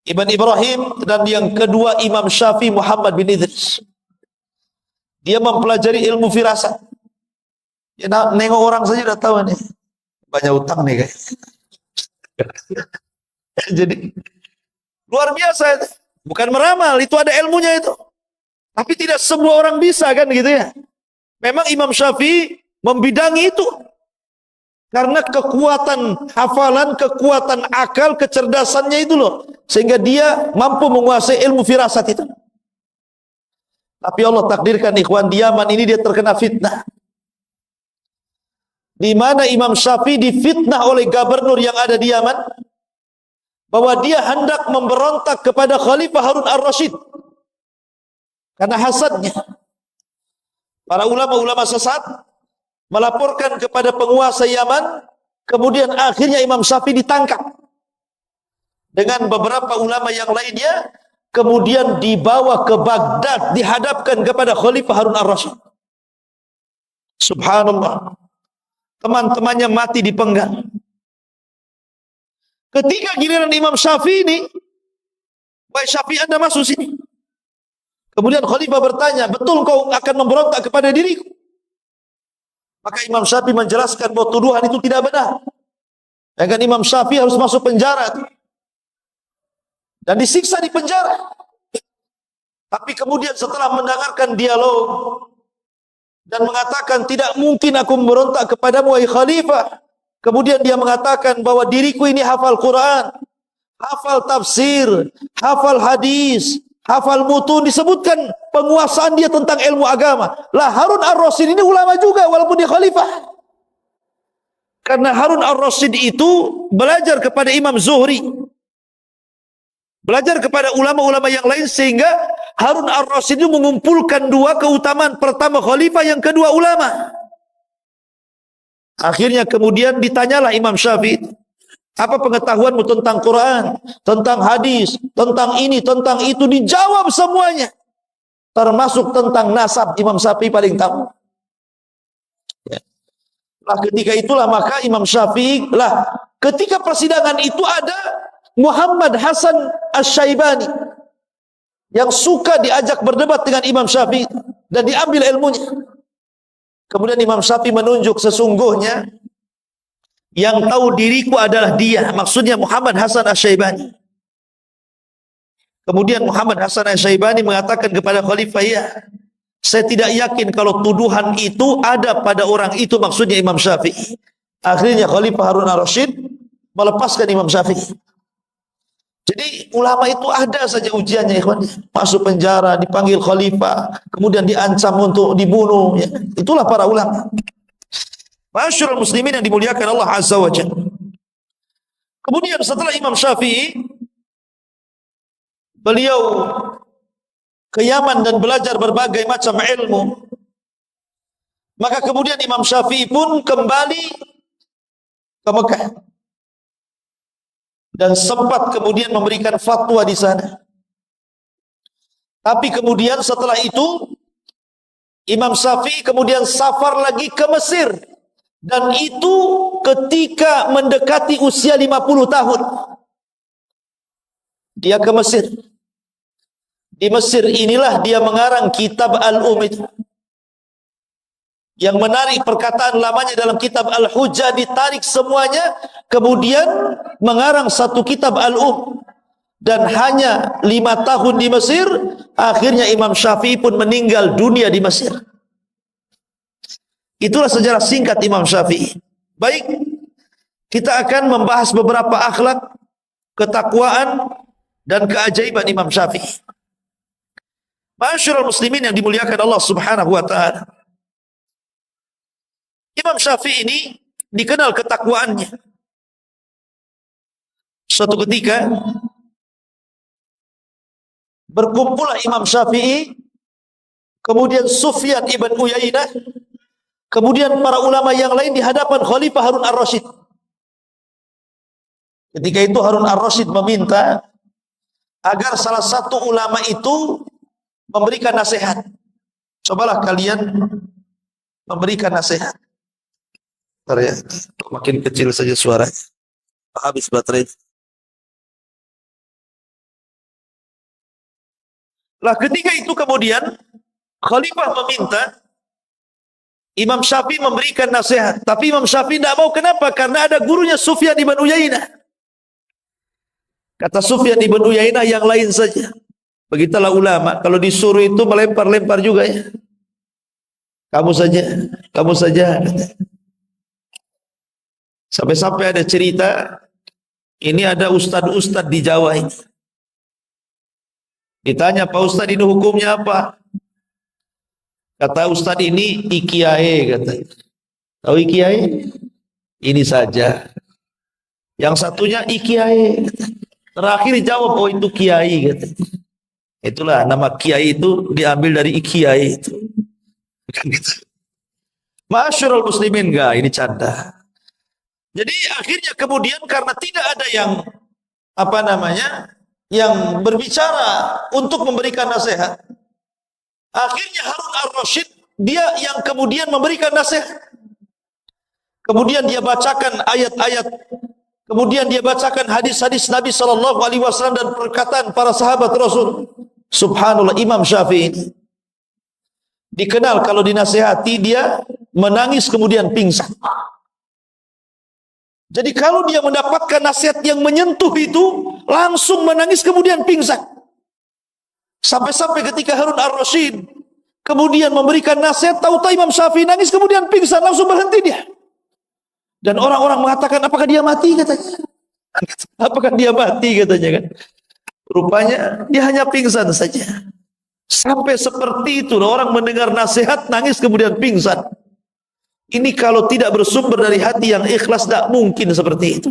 Ibn Ibrahim, dan yang kedua Imam Syafi'i Muhammad bin Idris. Dia mempelajari ilmu firasat. Ya, nengok orang saja udah tahu nih. Banyak utang nih guys. Jadi luar biasa. Bukan meramal, itu ada ilmunya itu. Tapi tidak semua orang bisa kan gitu ya. Memang Imam Syafi'i membidangi itu. Karena kekuatan hafalan, kekuatan akal, kecerdasannya itu loh. Sehingga dia mampu menguasai ilmu firasat itu. Tapi Allah takdirkan ikhwan, di Yaman ini dia terkena fitnah. Di mana Imam Syafi'i difitnah oleh gubernur yang ada di Yaman, bahwa dia hendak memberontak kepada Khalifah Harun ar-Rasyid. Karena hasadnya. Para ulama-ulama sesat melaporkan kepada penguasa Yaman, kemudian akhirnya Imam Syafi'i ditangkap. Dengan beberapa ulama yang lainnya, kemudian dibawa ke Baghdad, dihadapkan kepada Khalifah Harun ar-Rasyid. Subhanallah. Teman-temannya mati dipenggal. Ketika giliran Imam Syafi'i ini, baik Syafi'i Anda masuk sini. Kemudian khalifah bertanya, betul kau akan memberontak kepada diriku? Maka Imam Syafi'i menjelaskan bahwa tuduhan itu tidak benar. Dan kan Imam Syafi'i harus masuk penjara dan disiksa di penjara. Tapi kemudian setelah mendengarkan dialog dan mengatakan tidak mungkin aku memberontak kepadamu wahai khalifah. Kemudian dia mengatakan bahwa diriku ini hafal Quran, hafal tafsir, hafal hadis, hafal mutun, disebutkan penguasaan dia tentang ilmu agama. Lah Harun ar-Rasyid ini ulama juga walaupun dia khalifah. Karena Harun ar-Rasyid itu belajar kepada Imam Zuhri, belajar kepada ulama-ulama yang lain, sehingga Harun ar-Rasyid itu mengumpulkan dua keutamaan. Pertama khalifah, yang kedua ulama. Akhirnya kemudian ditanyalah Imam Syafi'i, apa pengetahuanmu tentang Quran, tentang hadis, tentang ini, tentang itu? Dijawab semuanya. Termasuk tentang nasab, Imam Syafi'i paling tahu. Ya. Nah, ketika itulah maka Imam Syafi'i, ketika persidangan itu ada Muhammad Hasan Asy-Syaibani yang suka diajak berdebat dengan Imam Syafi'i dan diambil ilmunya. Kemudian Imam Syafi'i menunjuk, sesungguhnya yang tahu diriku adalah dia, maksudnya Muhammad Hasan Asy-Syaibani. Kemudian Muhammad Hasan Asy-Syaibani mengatakan kepada khalifah, ya, saya tidak yakin kalau tuduhan itu ada pada orang itu, maksudnya Imam Syafi'i. Akhirnya Khalifah Harun ar-Rasyid melepaskan Imam Syafi'i. Jadi ulama itu ada saja ujiannya, ikhwan. Masuk penjara, dipanggil khalifah, kemudian diancam untuk dibunuh. Ya. Itulah para ulama. Masyarul muslimin yang dimuliakan Allah Azza wa Jalla. Kemudian setelah Imam Syafi'i, beliau ke Yaman dan belajar berbagai macam ilmu. Maka kemudian Imam Syafi'i pun kembali ke Mekah dan sempat kemudian memberikan fatwa di sana. Tapi kemudian setelah itu Imam Syafi'i kemudian safar lagi ke Mesir, dan itu ketika mendekati usia 50 tahun. Dia ke Mesir. Di Mesir inilah dia mengarang kitab Al-Umm. Yang menarik, perkataan lamanya dalam kitab Al-Hujjah ditarik semuanya, kemudian mengarang satu kitab Al-Umm. Dan hanya 5 tahun di Mesir, akhirnya Imam Syafi'i pun meninggal dunia di Mesir. Itulah sejarah singkat Imam Syafi'i. Baik, kita akan membahas beberapa akhlak, ketakwaan, dan keajaiban Imam Syafi'i. Masyarul muslimin yang dimuliakan Allah Subhanahu wa ta'ala. Imam Syafi'i ini dikenal ketakwaannya. Suatu ketika berkumpullah Imam Syafi'i, kemudian Sufyan ibn Uyainah, kemudian para ulama yang lain di hadapan Khalifah Harun ar-Rasyid. Ketika itu Harun ar-Rasyid meminta agar salah satu ulama itu memberikan nasihat. Cobalah kalian memberikan nasihat. Ya, makin kecil saja suaranya, habis baterai. Lah ketika itu kemudian Khalifah meminta Imam Syafi'i memberikan nasihat, tapi Imam Syafi'i tidak mau. Kenapa? Karena ada gurunya Sufyan ibn Uyainah. Kata Sufyan ibn Uyainah, yang lain saja. Begitulah ulama, kalau disuruh itu melempar-lempar juga ya. Kamu saja, kamu saja. Sampai-sampai ada cerita, ini ada ustad-ustad di Jawa ini. Ditanya, Pak Ustad, ini hukumnya apa? Kata ustad ini, ikiai, kata. Tahu ikiai? Ini saja. Yang satunya ikiai. Terakhir jawab, oh itu kiai, kata. Itulah nama kiai itu diambil dari ikiai itu. Masyarul muslimin, enggak, ini canda. Jadi akhirnya kemudian karena tidak ada yang yang berbicara untuk memberikan nasihat, akhirnya Harun ar-Rasyid dia yang kemudian memberikan nasihat. Kemudian dia bacakan ayat-ayat Kemudian dia bacakan hadis-hadis Nabi SAW dan perkataan para sahabat Rasul. Subhanallah, Imam Syafi'i ini dikenal kalau dinasihati dia menangis kemudian pingsan. Jadi kalau dia mendapatkan nasihat yang menyentuh itu, langsung menangis kemudian pingsan. Sampai-sampai ketika Harun ar-Rasyid kemudian memberikan nasihat, tahu-tahu Imam Syafi'i nangis kemudian pingsan, langsung berhenti dia. Dan orang-orang mengatakan, apakah dia mati katanya? Apakah dia mati katanya kan? Rupanya dia hanya pingsan saja. Sampai seperti itu orang mendengar nasihat nangis kemudian pingsan. Ini kalau tidak bersumber dari hati yang ikhlas, tidak mungkin seperti itu.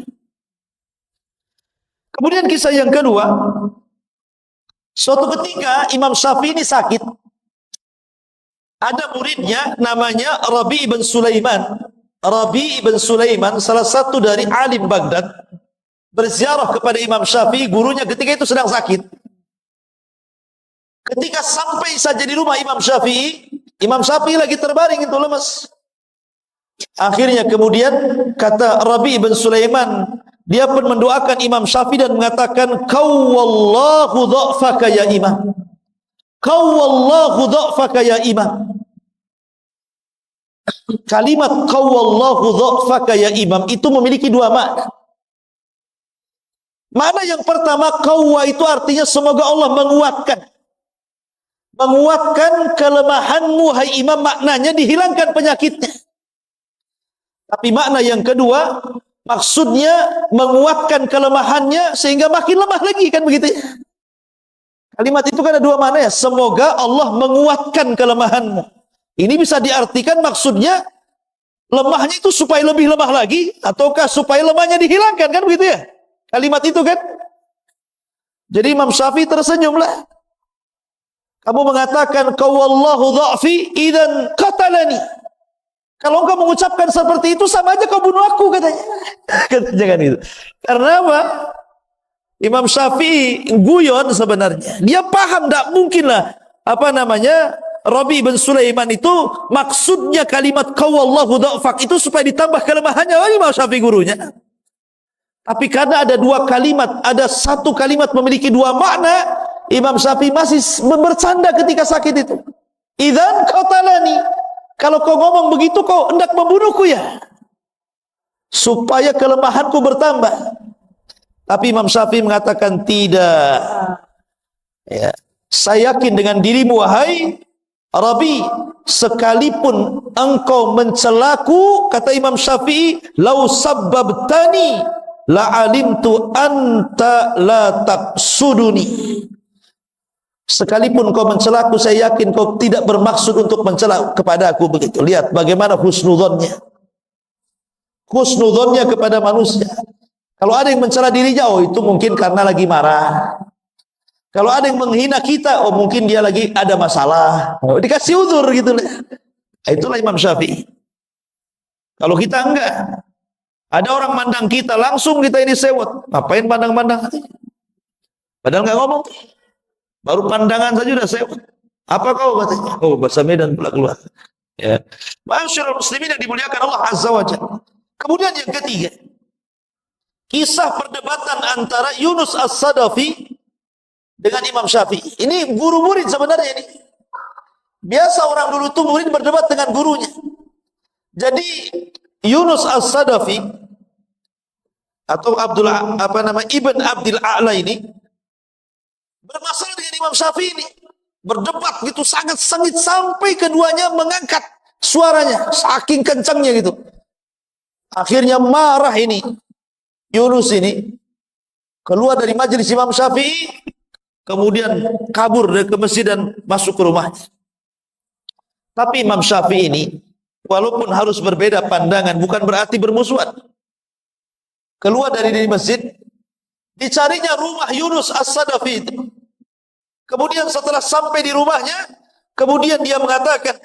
Kemudian kisah yang kedua, suatu ketika Imam Syafi'i ini sakit. Ada muridnya namanya Rabi' ibn Sulaiman. Rabi' ibn Sulaiman, salah satu dari alim Baghdad, berziarah kepada Imam Syafi'i, gurunya ketika itu sedang sakit. Ketika sampai saja di rumah Imam Syafi'i lagi terbaring itu lemas. Akhirnya kemudian kata Rabi' ibn Sulaiman, dia pun mendoakan Imam Syafi'i dan mengatakan, "Qawwallahu dha'faka ya Imam. Qawwallahu dha'faka ya Imam." Kalimat qawwallahu dha'faka ya Imam itu memiliki dua makna. Makna yang pertama, qawwa itu artinya semoga Allah menguatkan. Menguatkan kelemahanmu hai Imam, maknanya dihilangkan penyakitnya. Tapi makna yang kedua, maksudnya menguatkan kelemahannya sehingga makin lemah lagi, kan begitu ya? Kalimat itu kan ada dua makna ya. Semoga Allah menguatkan kelemahanmu. Ini bisa diartikan maksudnya lemahnya itu supaya lebih lemah lagi, ataukah supaya lemahnya dihilangkan, kan begitu ya? Kalimat itu kan. Jadi Imam Syafi'i tersenyumlah. Kamu mengatakan qawallahu dha'fi idzan qatalani. Kalau engkau mengucapkan seperti itu, sama aja kau bunuh aku, katanya. Jangan itu. Karena apa? Imam Syafi'i guyon sebenarnya. Dia paham tak mungkinlah Rabi' bin Sulaiman itu maksudnya kalimat qawallahu dha'fak itu supaya ditambah kelemahannya. Imam Syafi'i gurunya. Tapi karena ada dua kalimat, ada satu kalimat memiliki dua makna, Imam Syafi'i masih bercanda ketika sakit itu. Idzan qatalani. Kalau kau ngomong begitu, kau hendak membunuhku ya, supaya kelemahanku bertambah. Tapi Imam Syafi'i mengatakan tidak. Ya, saya yakin dengan dirimu wahai Rabi, sekalipun engkau mencelaku, kata Imam Syafi'i, lau sabbabtani la alimtu anta la taqsuduni. Sekalipun kau mencelaku, saya yakin kau tidak bermaksud untuk mencela kepada aku. Begitu. Lihat bagaimana husnudzonnya. Husnudzonnya kepada manusia. Kalau ada yang mencela dirinya, oh itu mungkin karena lagi marah. Kalau ada yang menghina kita, oh mungkin dia lagi ada masalah. Oh, dikasih uzur gitu. Itulah Imam Syafi'i. Kalau kita enggak, ada orang mandang kita, langsung kita ini sewot. Ngapain pandang-pandang? Padahal enggak ngomong. Baru pandangan saja sudah sewot. Apa kau katanya? Oh, bahasa Medan pula keluar. Ya. Ma'asyiral muslimin yang dimuliakan Allah Azza wa Jalla. Kemudian yang ketiga, kisah perdebatan antara Yunus As-Sadafi dengan Imam Syafi'i. Ini guru murid sebenarnya ini. Biasa orang dulu tuh murid berdebat dengan gurunya. Jadi Yunus As-Sadafi atau Ibn Abdil A'la ini bermasalah dengan Imam Syafi'i ini, berdebat gitu sangat sengit sampai keduanya mengangkat suaranya saking kencangnya gitu. Akhirnya marah ini Yunus ini, keluar dari majelis Imam Syafi'i, kemudian kabur dari ke masjid dan masuk ke rumahnya. Tapi Imam Syafi'i ini walaupun harus berbeda pandangan bukan berarti bermusuhan. Keluar dari masjid, dicarinya rumah Yunus As-Sadafi itu. Kemudian setelah sampai di rumahnya, kemudian dia mengatakan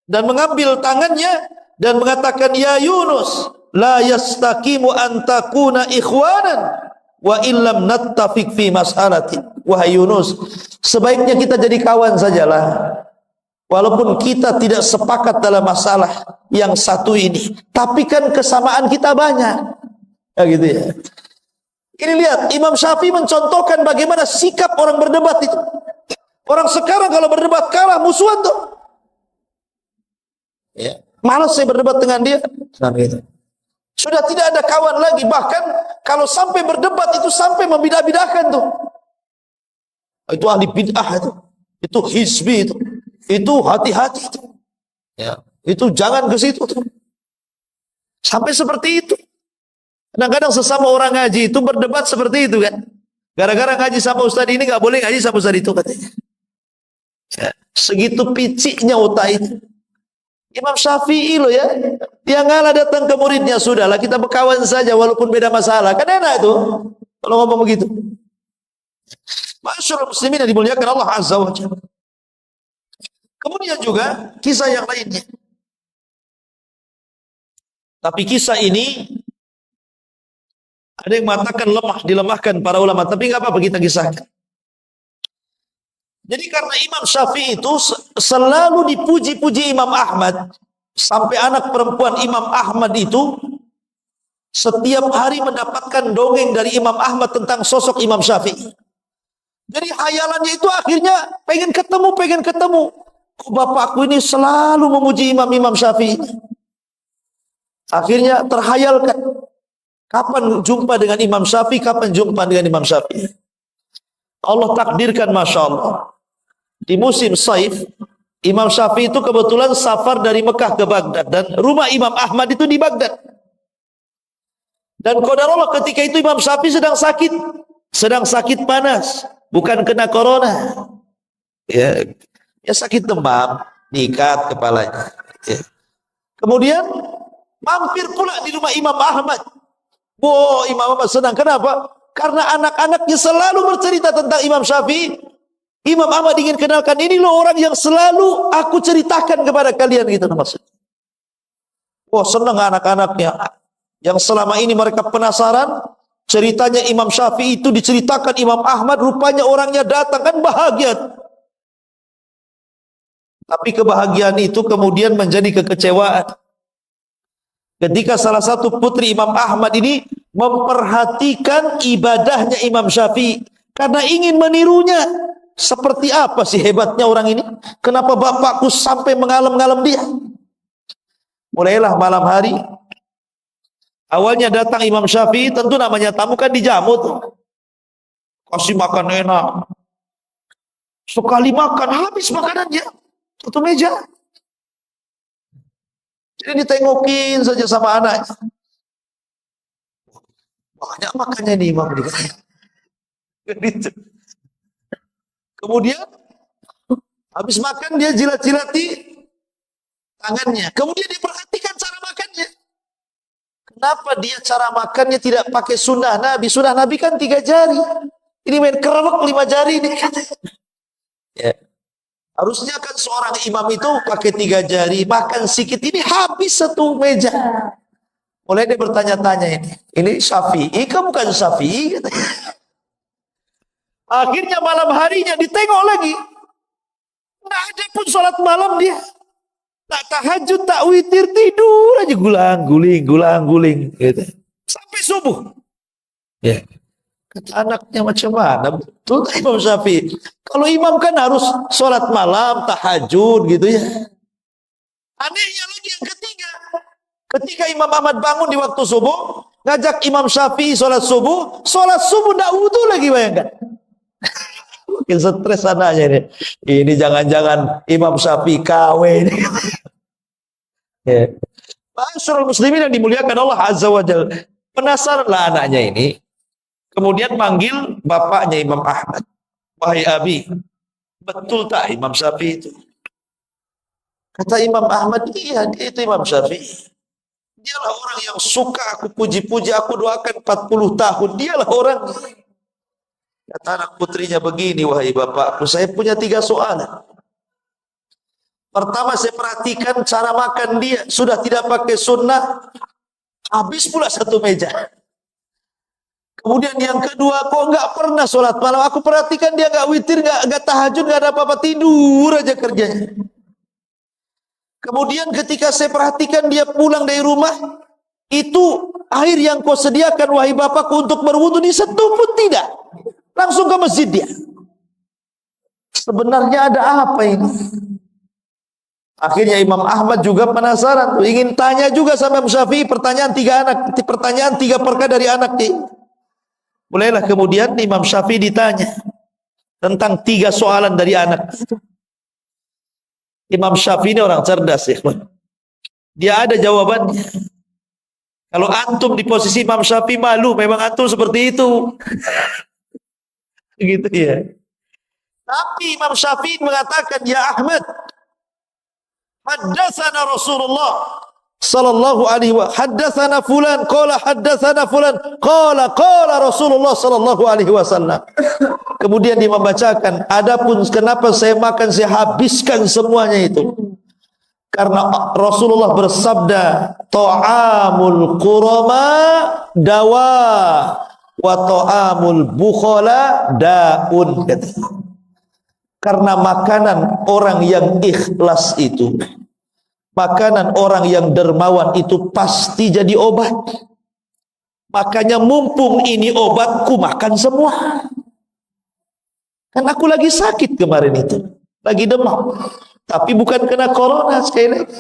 dan mengambil tangannya dan mengatakan, ya Yunus, la yastaqimu an takuna ikhwanan wa illam nattafiq fi mas'alatin. Wahai Yunus, sebaiknya kita jadi kawan sajalah. Walaupun kita tidak sepakat dalam masalah yang satu ini, tapi kan kesamaan kita banyak. Ya gitu ya. Ini lihat, Imam Syafi'i mencontohkan bagaimana sikap orang berdebat itu. Orang sekarang kalau berdebat kalah musuhan tuh. Ya, malas saya berdebat dengan dia. Nah, gitu. Sudah tidak ada kawan lagi. Bahkan kalau sampai berdebat itu sampai membidah-bidahkan tuh. Itu ahli bid'ah itu. Itu hizbi itu. Itu hati-hati itu. Ya, itu jangan ke situ tuh. Sampai seperti itu. Kadang-kadang sesama orang ngaji itu berdebat seperti itu kan. Gara-gara ngaji sama ustaz ini gak boleh ngaji sama ustaz itu katanya. Ya, segitu piciknya otak itu. Imam Syafi'i loh ya, dia ngalah datang ke muridnya, sudahlah kita berkawan saja walaupun beda masalah, kan enak itu kalau ngomong begitu. Masyaallah muslimin yang dimuliakan Allah Azza wa Jalla. Kemudian juga kisah yang lainnya. Tapi kisah ini ada yang mengatakan lemah, dilemahkan para ulama, tapi nggak apa-apa kita kisahkan. Jadi karena Imam Syafi'i itu selalu dipuji-puji Imam Ahmad, sampai anak perempuan Imam Ahmad itu setiap hari mendapatkan dongeng dari Imam Ahmad tentang sosok Imam Syafi'i. Jadi hayalannya itu akhirnya pengen ketemu. Kok bapakku ini selalu memuji Imam Syafi'i. Akhirnya terhayalkan, kapan jumpa dengan Imam Syafi'i, kapan jumpa dengan Imam Syafi'i. Allah takdirkan, Masya Allah. Di musim Saif, Imam Syafi'i itu kebetulan safar dari Mekah ke Baghdad. Dan rumah Imam Ahmad itu di Baghdad. Dan qadarullah ketika itu Imam Syafi'i sedang sakit panas. Bukan kena corona. Ya sakit demam, diikat kepalanya. Ya. Kemudian mampir pula di rumah Imam Ahmad. Imam Ahmad senang. Kenapa? Karena anak-anaknya selalu bercerita tentang Imam Syafi'i. Imam Ahmad ingin kenalkan, ini loh orang yang selalu aku ceritakan kepada kalian, gitu maksudnya. Senang anak-anaknya. Yang selama ini mereka penasaran, ceritanya Imam Syafi'i itu diceritakan Imam Ahmad, rupanya orangnya datang, kan bahagia. Tapi kebahagiaan itu kemudian menjadi kekecewaan. Ketika salah satu putri Imam Ahmad ini memperhatikan ibadahnya Imam Syafi'i karena ingin menirunya. Seperti apa sih hebatnya orang ini? Kenapa bapakku sampai mengalem-ngalem dia? Mulailah malam hari. Awalnya datang Imam Syafi'i, tentu namanya tamu kan dijamu tuh. Kasih makan enak. Sekali makan habis makanannya. Satu meja. Jadi ditengokin saja sama anaknya. Banyak makannya nih Imam ini. Gitu. Kemudian habis makan dia jilat-jilati tangannya. Kemudian diperhatikan cara makannya. Kenapa dia cara makannya tidak pakai sunnah Nabi? Sunnah Nabi kan 3 jari. Ini main kerewek 5 jari ini. Ya. Harusnya kan seorang imam itu pakai 3 jari, makan sedikit, ini habis satu meja. Mulai dia bertanya-tanya ini Syafi'i, kamu bukan Syafi'i? Akhirnya malam harinya ditengok lagi. Nggak ada pun sholat malam dia. Tak tahajud, tak witir, tidur aja gulang-guling. Gitu. Sampai subuh. Ya. Kata anaknya macam mana? Betul Imam Syafi'i. Kalau imam kan harus sholat malam, tahajud gitu ya. Anehnya lagi yang ketiga. Ketika Imam Ahmad bangun di waktu subuh, ngajak Imam Syafi'i sholat subuh nggak wudu lagi, bayangkan. Mungkin stres anaknya ini. Ini jangan-jangan Imam Syafi'i KW ini. Ya. Masyaallah muslimin yang dimuliakan Allah Azza wa Jalla. Penasaranlah anaknya ini. Kemudian manggil bapaknya Imam Ahmad. Wahai Abi, betul tak Imam Syafi'i itu? Kata Imam Ahmad, iya dia itu Imam Syafi'i. Dialah orang yang suka aku puji-puji, aku doakan 40 tahun. Dialah orang. Kata anak putrinya begini, wahai bapakku, saya punya 3 soalan. Pertama, saya perhatikan cara makan dia. Sudah tidak pakai sunnah, habis pula satu meja. Kemudian yang kedua, kok nggak pernah sholat malam? Aku perhatikan dia nggak witir, nggak tahajud, nggak ada apa-apa, tidur aja kerjanya. Kemudian ketika saya perhatikan dia pulang dari rumah, Itu air yang kau sediakan wahai bapakku untuk berwudu disentuh pun tidak. Langsung ke masjid dia. Sebenarnya ada apa ini? Akhirnya Imam Ahmad juga penasaran, ingin tanya juga sama Imam Syafi'i pertanyaan tiga perkara dari anak dia. Mulailah kemudian Imam Syafi'i ditanya tentang 3 soalan dari anak. Imam Syafi'i ini orang cerdas, ya. Dia ada jawabannya. Kalau antum di posisi Imam Syafi'i malu, memang antum seperti itu. Gitu ya. Tapi Imam Syafi'i mengatakan, ya Ahmad, haddatsana Rasulullah sallallahu alaihi wa haddatsana fulan qala haddatsana fulan qala Rasulullah sallallahu alaihi wasallam. Kemudian dia membacakan, adapun kenapa saya makan saya habiskan semuanya itu karena Rasulullah bersabda, ta'amul qurama dawa wa ta'amul bukhala daun. Karena makanan orang yang ikhlas itu, makanan orang yang dermawan itu pasti jadi obat. Makanya mumpung ini obatku makan semua. Kan aku lagi sakit kemarin itu, lagi demam. Tapi bukan kena corona sekali lagi.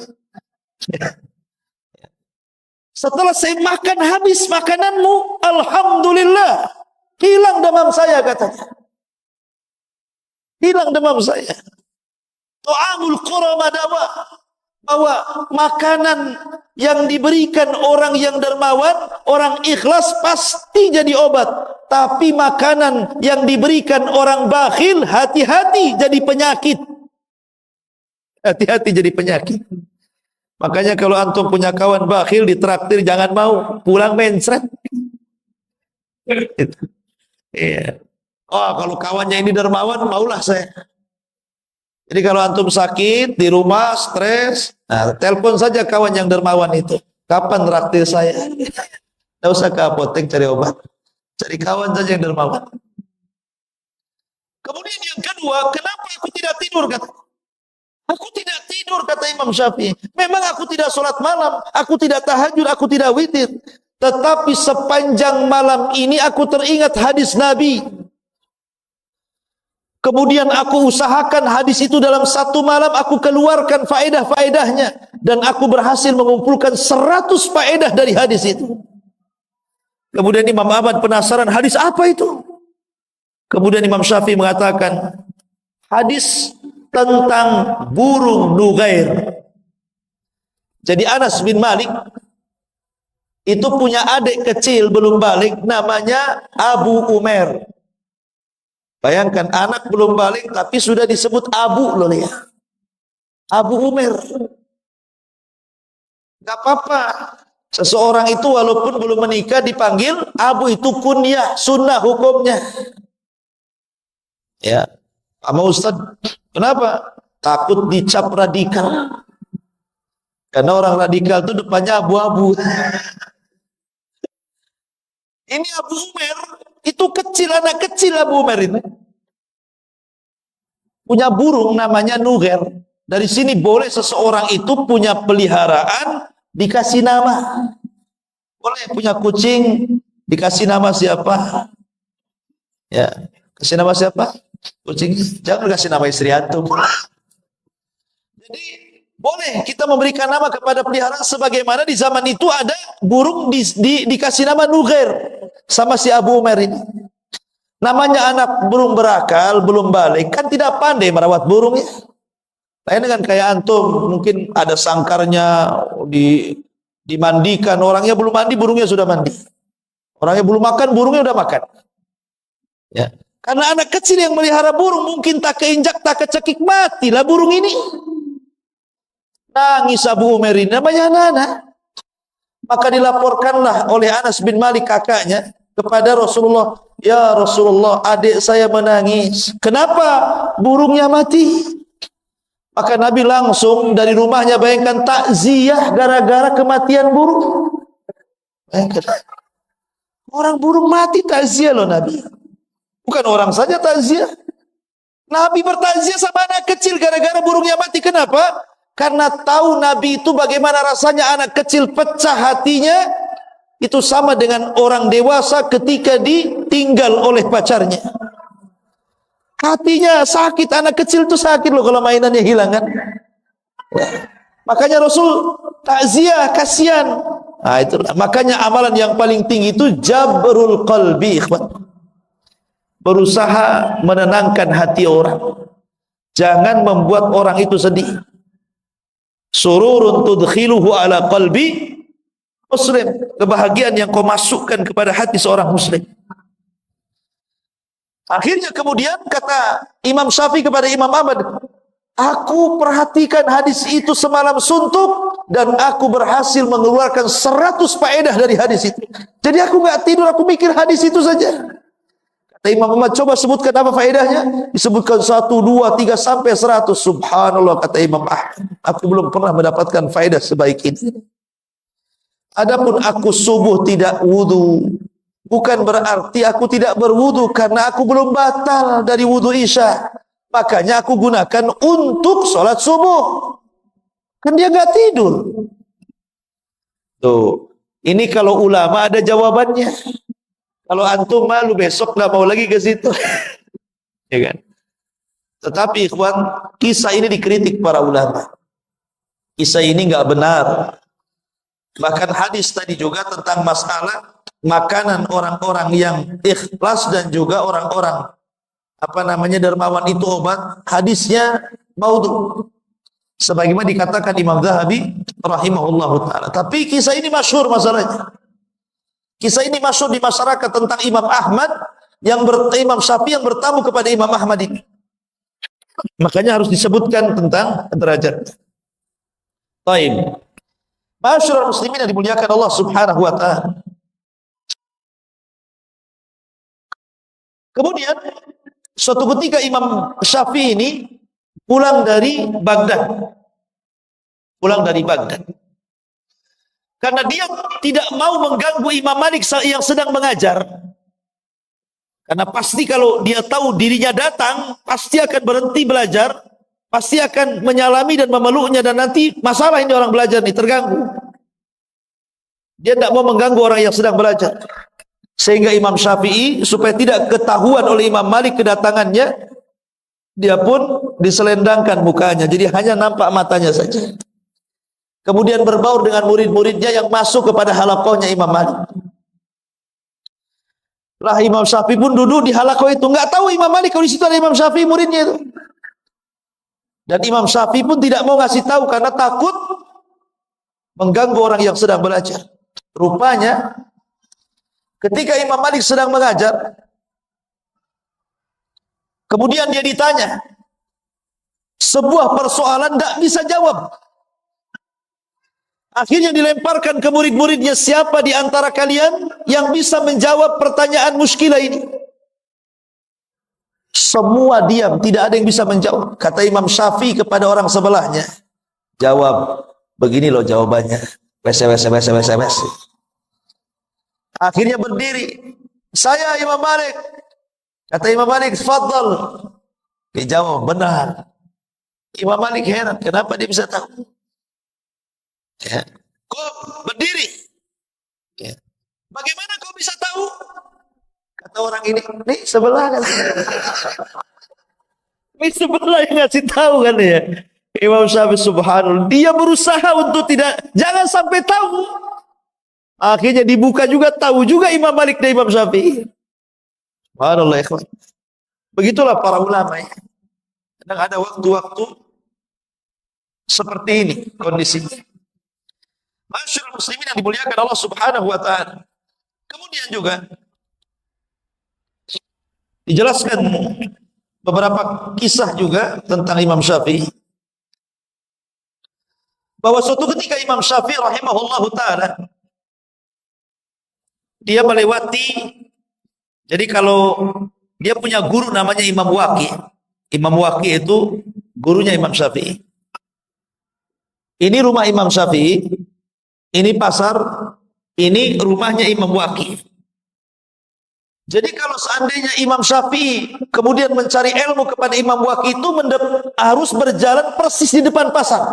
Setelah saya makan habis makananmu, alhamdulillah, hilang demam saya katanya. Hilang demam saya. Ta'amul qurama dawa. Bahwa makanan yang diberikan orang yang dermawan, orang ikhlas pasti jadi obat. Tapi makanan yang diberikan orang bakhil, hati-hati jadi penyakit. Hati-hati jadi penyakit. Makanya kalau antum punya kawan bakhil ditraktir jangan mau, pulang mencret. Iya. Oh, kalau kawannya ini dermawan, maulah saya. Jadi kalau antum sakit di rumah, stres, nah, telepon saja kawan yang dermawan itu. Kapan traktir saya? Tidak usah ke apotek cari obat. Cari kawan saja yang dermawan. Kemudian yang kedua, kenapa aku tidak tidur? Kata. Aku tidak tidur, kata Imam Syafi'i. Memang aku tidak sholat malam, aku tidak tahajud, aku tidak witir. Tetapi sepanjang malam ini aku teringat hadis Nabi. Kemudian aku usahakan hadis itu dalam satu malam aku keluarkan faedah-faedahnya. Dan aku berhasil mengumpulkan 100 faedah dari hadis itu. Kemudian Imam Ahmad penasaran, hadis apa itu? Kemudian Imam Syafi'i mengatakan, hadis tentang burung Nughair. Jadi Anas bin Malik itu punya adik kecil belum balik namanya Abu Umair. Bayangkan anak belum balik tapi sudah disebut Abu loh ya. Abu Umair. Gak apa-apa. Seseorang itu walaupun belum menikah dipanggil Abu, itu kunyah, sunnah hukumnya. Ya. Sama Ustaz, kenapa? Takut dicap radikal. Karena orang radikal itu depannya abu-abu. Ini Abu Umair, itu kecil, anak kecil Abu Umair ini. Punya burung namanya Nughair. Dari sini boleh seseorang itu punya peliharaan dikasih nama. Boleh punya kucing dikasih nama siapa? Ya, kasih nama siapa? Kucing. Jangan kasih nama istri antum. Jadi boleh kita memberikan nama kepada peliharaan sebagaimana di zaman itu ada burung dikasih nama Nughair sama si Abu Umair ini. Namanya anak burung berakal, belum balik, kan tidak pandai merawat burung ya. Lain dengan kayak antum, mungkin ada sangkarnya dimandikan, orangnya belum mandi, burungnya sudah mandi. Orangnya belum makan, burungnya sudah makan. Ya. Karena anak kecil yang melihara burung mungkin tak keinjak, tak kecekik, matilah burung ini. Nangis Abu Umair ini, namanya anak-anak. Maka dilaporkanlah oleh Anas bin Malik kakaknya kepada Rasulullah, ya Rasulullah, adik saya menangis. Kenapa? Burungnya mati. Maka Nabi langsung dari rumahnya, bayangkan takziah gara-gara kematian burung. Bayangkan. Orang burung mati takziah loh Nabi. Bukan orang saja takziah. Nabi bertakziah sama anak kecil gara-gara burungnya mati. Kenapa? Karena tahu Nabi itu bagaimana rasanya anak kecil pecah hatinya, itu sama dengan orang dewasa ketika ditinggal oleh pacarnya. Hatinya sakit, anak kecil itu sakit loh kalau mainannya hilang kan. Makanya Rasul takziah, kasihan. Nah, itu makanya amalan yang paling tinggi itu jabrul qalbi, ikhwan. Berusaha menenangkan hati orang. Jangan membuat orang itu sedih. Sururun tudkhiluhu ala qalbi muslim, kebahagiaan yang kau masukkan kepada hati seorang muslim. Akhirnya kemudian kata Imam Syafi'i kepada Imam Ahmad, aku perhatikan hadis itu semalam suntuk dan aku berhasil mengeluarkan 100 faedah dari hadis itu. Jadi aku nggak tidur, aku mikir hadis itu saja. Kata Imam Ahmad, coba sebutkan apa faedahnya? Disebutkan 1, 2, 3 sampai 100. Subhanallah, kata Imam Ahmad, aku belum pernah mendapatkan faedah sebaik ini. Adapun aku subuh tidak wudu, bukan berarti aku tidak berwudu, karena aku belum batal dari wudu isya. Makanya aku gunakan untuk sholat subuh. Kan dia nggak tidur. Tuh, ini kalau ulama ada jawabannya. Kalau antum malu besok nggak mau lagi ke situ, ya kan? Tetapi ikhwan, kisah ini dikritik para ulama. Kisah ini nggak benar. Bahkan hadis tadi juga tentang masalah makanan orang-orang yang ikhlas dan juga orang-orang dermawan itu obat. Hadisnya maudhu. Sebagaimana dikatakan Imam Zahabi rahimahullahu taala. Tapi kisah ini masyhur masalahnya. Kisah ini masyhur di masyarakat tentang Imam Ahmad Imam Syafi'i yang bertamu kepada Imam Ahmad ini. Makanya harus disebutkan tentang derajat. Baik. Masyarul muslimin yang dimuliakan Allah Subhanahu wa taala. Kemudian suatu ketika Imam Syafi'i ini pulang dari Baghdad. Karena dia tidak mau mengganggu Imam Malik yang sedang mengajar. Karena pasti kalau dia tahu dirinya datang, pasti akan berhenti belajar, pasti akan menyalami dan memeluknya, dan nanti masalah ini orang belajar nih terganggu. Dia tidak mau mengganggu orang yang sedang belajar. Sehingga Imam Syafi'i supaya tidak ketahuan oleh Imam Malik kedatangannya, dia pun diselendangkan mukanya, jadi hanya nampak matanya saja. Kemudian berbaur dengan murid-muridnya yang masuk kepada halaqahnya Imam Malik. Lah Imam Syafi'i pun duduk di halaqah itu, nggak tahu Imam Malik kalau di situ ada Imam Syafi'i muridnya itu. Dan Imam Syafi'i pun tidak mau ngasih tahu karena takut mengganggu orang yang sedang belajar. Rupanya ketika Imam Malik sedang mengajar, kemudian dia ditanya sebuah persoalan, tidak bisa jawab. Akhirnya dilemparkan ke murid-muridnya, siapa di antara kalian yang bisa menjawab pertanyaan muskilah ini? Semua diam, tidak ada yang bisa menjawab. Kata Imam Syafi'i kepada orang sebelahnya, jawab, begini loh jawabannya. Wes. Akhirnya berdiri, saya Imam Malik. Kata Imam Malik, fadhal. Dia jawab, benar. Imam Malik heran, kenapa dia bisa tahu? Ya. Kok berdiri? Ya. Bagaimana kau bisa tahu? Kata orang ini, nih sebelah kan. Ini sebelah yang ngasih tahu kan ya. Imam Syafi'i subhanallah, dia berusaha untuk jangan sampai tahu. Akhirnya dibuka juga, tahu juga Imam Malik dan Imam Syafi'i. Subhanallah ikhwan. Begitulah para ulama ya. Kadang ada waktu-waktu seperti ini kondisinya. Masyarul muslimin yang dimuliakan Allah Subhanahu wa taala. Kemudian juga dijelaskan beberapa kisah juga tentang Imam Syafi'i. Bahwa suatu ketika Imam Syafi'i rahimahullahu taala dia melewati, jadi kalau dia punya guru namanya Imam Waqi'. Imam Waqi' itu gurunya Imam Syafi'i. Ini rumah Imam Syafi'i, ini pasar, ini rumahnya Imam Waqi'. Jadi kalau seandainya Imam Syafi'i kemudian mencari ilmu kepada Imam Waqi' itu harus berjalan persis di depan pasar.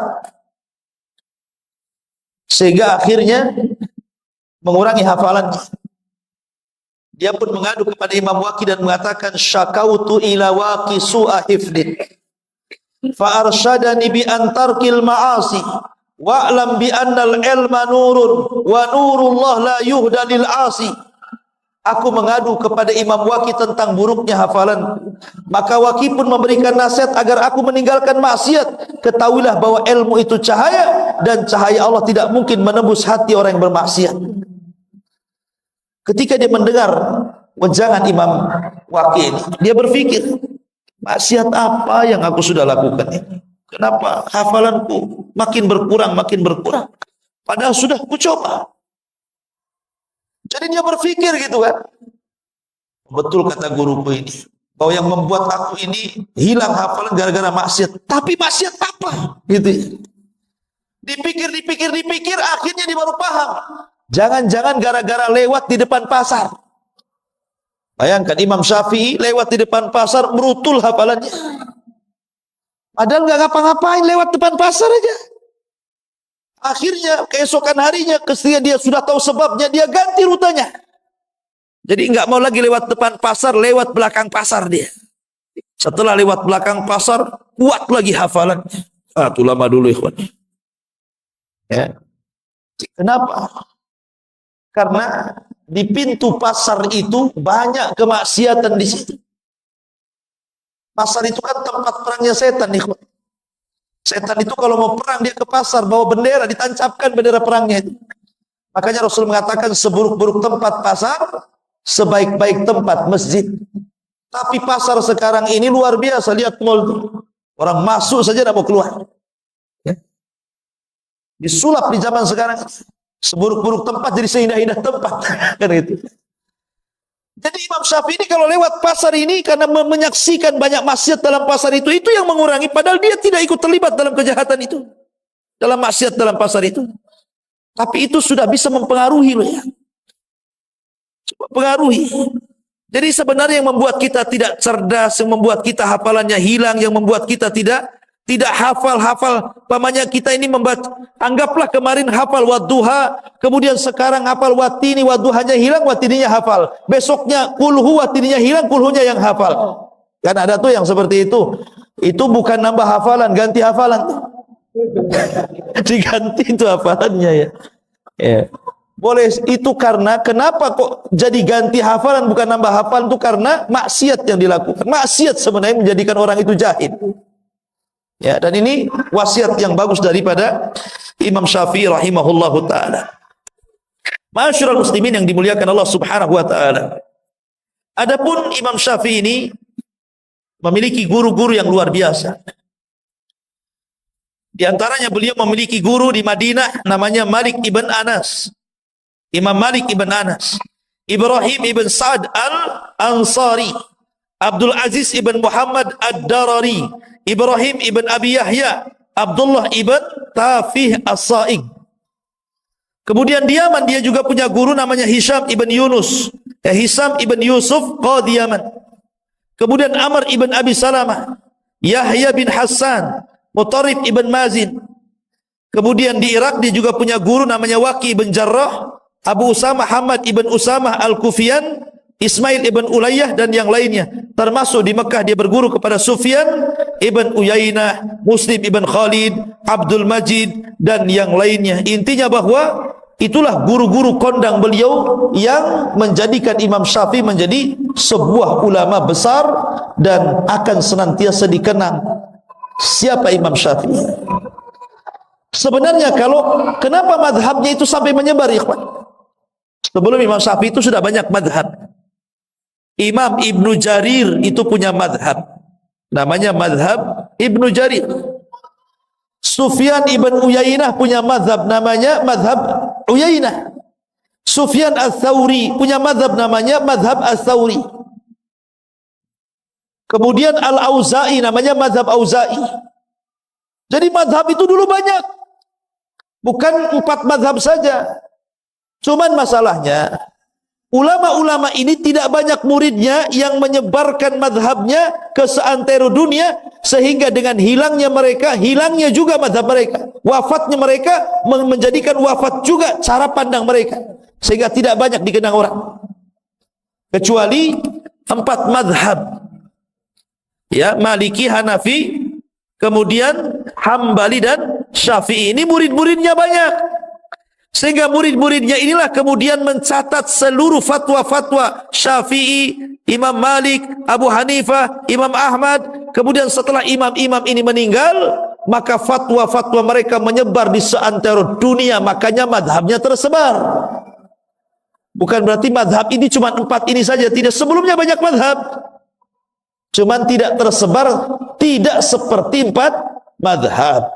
sehingga akhirnya mengurangi hafalannya. Dia pun mengadu kepada Imam Waqi dan mengatakan, syakautu ila Waqi su'a hifdin fa arsyadani bi antarkil ma'asi wa'lam bi annal ilma nurun wa nurullah la yuhda lil 'asi. Aku mengadu kepada Imam Waqi tentang buruknya hafalan. Maka Waqi pun memberikan nasihat agar aku meninggalkan maksiat. Ketahuilah bahwa ilmu itu cahaya, dan cahaya Allah tidak mungkin menembus hati orang yang bermaksiat. Ketika dia mendengar wejangan Imam Waqi ini, dia berpikir, maksiat apa yang aku sudah lakukan ini? Kenapa hafalanku makin berkurang, padahal sudah kucoba. Jadi dia berpikir gitu kan. Betul kata guruku ini, bahwa yang membuat aku ini hilang hafalan gara-gara maksiat. Tapi maksiat apa? Gitu. Dipikir, akhirnya dia baru paham. Jangan-jangan gara-gara lewat di depan pasar. Bayangkan Imam Syafi'i lewat di depan pasar, merutul hafalannya. Padahal nggak ngapa-ngapain, lewat depan pasar aja. Akhirnya keesokan harinya, ketika dia sudah tahu sebabnya, dia ganti rutenya. Jadi nggak mau lagi lewat depan pasar, lewat belakang pasar dia. Setelah lewat belakang pasar, kuat lagi hafalannya. Itu lama dulu ikhwan. Ya. Kenapa? Karena di pintu pasar itu banyak kemaksiatan di situ. Pasar itu kan tempat perangnya setan, ikhwan. Setan itu kalau mau perang dia ke pasar, bawa bendera, ditancapkan bendera perangnya itu. Makanya Rasul mengatakan seburuk-buruk tempat pasar, sebaik-baik tempat masjid. Tapi pasar sekarang ini luar biasa, lihat mall itu. Orang masuk saja tidak mau keluar. Ya. Disulap di zaman sekarang. Seburuk-buruk tempat jadi seindah-indah tempat. Kan itu. Jadi Imam Syafi'i ini kalau lewat pasar ini, karena menyaksikan banyak maksiat dalam pasar itu yang mengurangi, padahal dia tidak ikut terlibat dalam kejahatan itu, dalam maksiat dalam pasar itu. Tapi itu sudah bisa mempengaruhi loh ya. Mempengaruhi. Jadi sebenarnya yang membuat kita tidak cerdas, yang membuat kita hafalannya hilang, yang membuat kita tidak hafal. Pamannya kita ini membaca, anggaplah kemarin hafal wadduha, kemudian sekarang hafal watini, wadduhanya hilang, watininya hafal. Besoknya kulhu, watininya hilang, kulhunya yang hafal. Kan ada tuh yang seperti itu. Itu bukan nambah hafalan, ganti hafalan. Diganti itu hafalannya ya. Ya. Boleh itu karena kenapa kok jadi ganti hafalan bukan nambah hafalan, itu karena maksiat yang dilakukan. Maksiat sebenarnya menjadikan orang itu jahil. Ya, dan ini wasiat yang bagus daripada Imam Syafi'i rahimahullahu taala. Ma'asyiral muslimin yang dimuliakan Allah Subhanahu wa taala. Adapun Imam Syafi'i ini memiliki guru-guru yang luar biasa. Di antaranya beliau memiliki guru di Madinah namanya Malik ibn Anas. Imam Malik ibn Anas, Ibrahim ibn Sa'ad al-Ansari, Abdul Aziz ibn Muhammad ad-Darari, Ibrahim ibn Abi Yahya, Abdullah ibn Tafih as-Sa'ig. Kemudian di Yaman dia juga punya guru namanya Hisham ibn Yunus, Hisham ibn Yusuf qadhi Yaman. Kemudian Amr ibn Abi Salamah, Yahya bin Hassan, Mutarrif ibn Mazin. Kemudian di Irak dia juga punya guru namanya Waqi ibn Jarrah, Abu Usamah Hamad ibn Usamah al-Kufiyan, Ismail ibn Ulayyah dan yang lainnya. Termasuk di Mekah dia berguru kepada Sufyan ibn Uyainah, Muslim ibn Khalid, Abdul Majid dan yang lainnya. Intinya bahwa itulah guru-guru kondang beliau yang menjadikan Imam Syafi'i menjadi sebuah ulama besar dan akan senantiasa dikenang. Siapa Imam Syafi'i? Sebenarnya kenapa madhabnya itu sampai menyebar, ikhwan? Sebelum Imam Syafi'i itu sudah banyak madhab. Imam Ibnu Jarir itu punya madhab, namanya madhab Ibnu Jarir. Sufyan ibn Uyainah punya madhab, namanya madhab Uyainah. Sufyan al-Thawri punya madhab, namanya madhab al-Thawri. Kemudian Al-Auza'i namanya madhab Auza'i. Jadi madhab itu dulu banyak, bukan 4 madhab saja. Cuman masalahnya ulama-ulama ini tidak banyak muridnya yang menyebarkan madhabnya ke seantero dunia, sehingga dengan hilangnya mereka, hilangnya juga madhab mereka. Wafatnya mereka menjadikan wafat juga cara pandang mereka, sehingga tidak banyak dikenang orang. Kecuali 4 madhab. Ya, Maliki, Hanafi, kemudian Hambali dan Syafi'i. Ini murid-muridnya banyak. Sehingga murid-muridnya inilah kemudian mencatat seluruh fatwa-fatwa Syafi'i, Imam Malik, Abu Hanifah, Imam Ahmad. Kemudian setelah imam-imam ini meninggal, maka fatwa-fatwa mereka menyebar di seantero dunia. Makanya madhabnya tersebar. Bukan berarti madhab ini cuma 4 ini saja. Tidak, sebelumnya banyak madhab, cuman tidak tersebar, tidak seperti 4 madhab.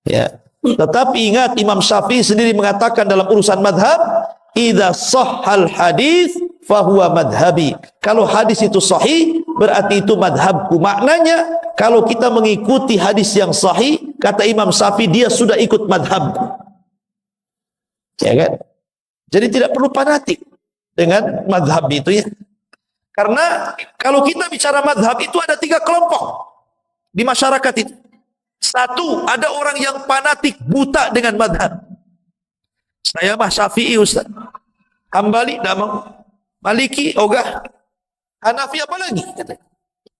Ya. Tetapi ingat, Imam Syafi'i sendiri mengatakan dalam urusan madhab, idza sahhal hadis fahuwa madhabi. Kalau hadis itu sahih, berarti itu madhabku. Maknanya, kalau kita mengikuti hadis yang sahih, kata Imam Syafi'i, dia sudah ikut madhabku. Ya kan? Jadi tidak perlu fanatik dengan madhab itu, ya. Karena kalau kita bicara madhab itu ada 3 kelompok di masyarakat itu. 1, ada orang yang fanatik buta dengan madhab. Saya mah Syafi'i Ustaz, Hambali tidak mau, Maliki ogah, Hanafi apa lagi?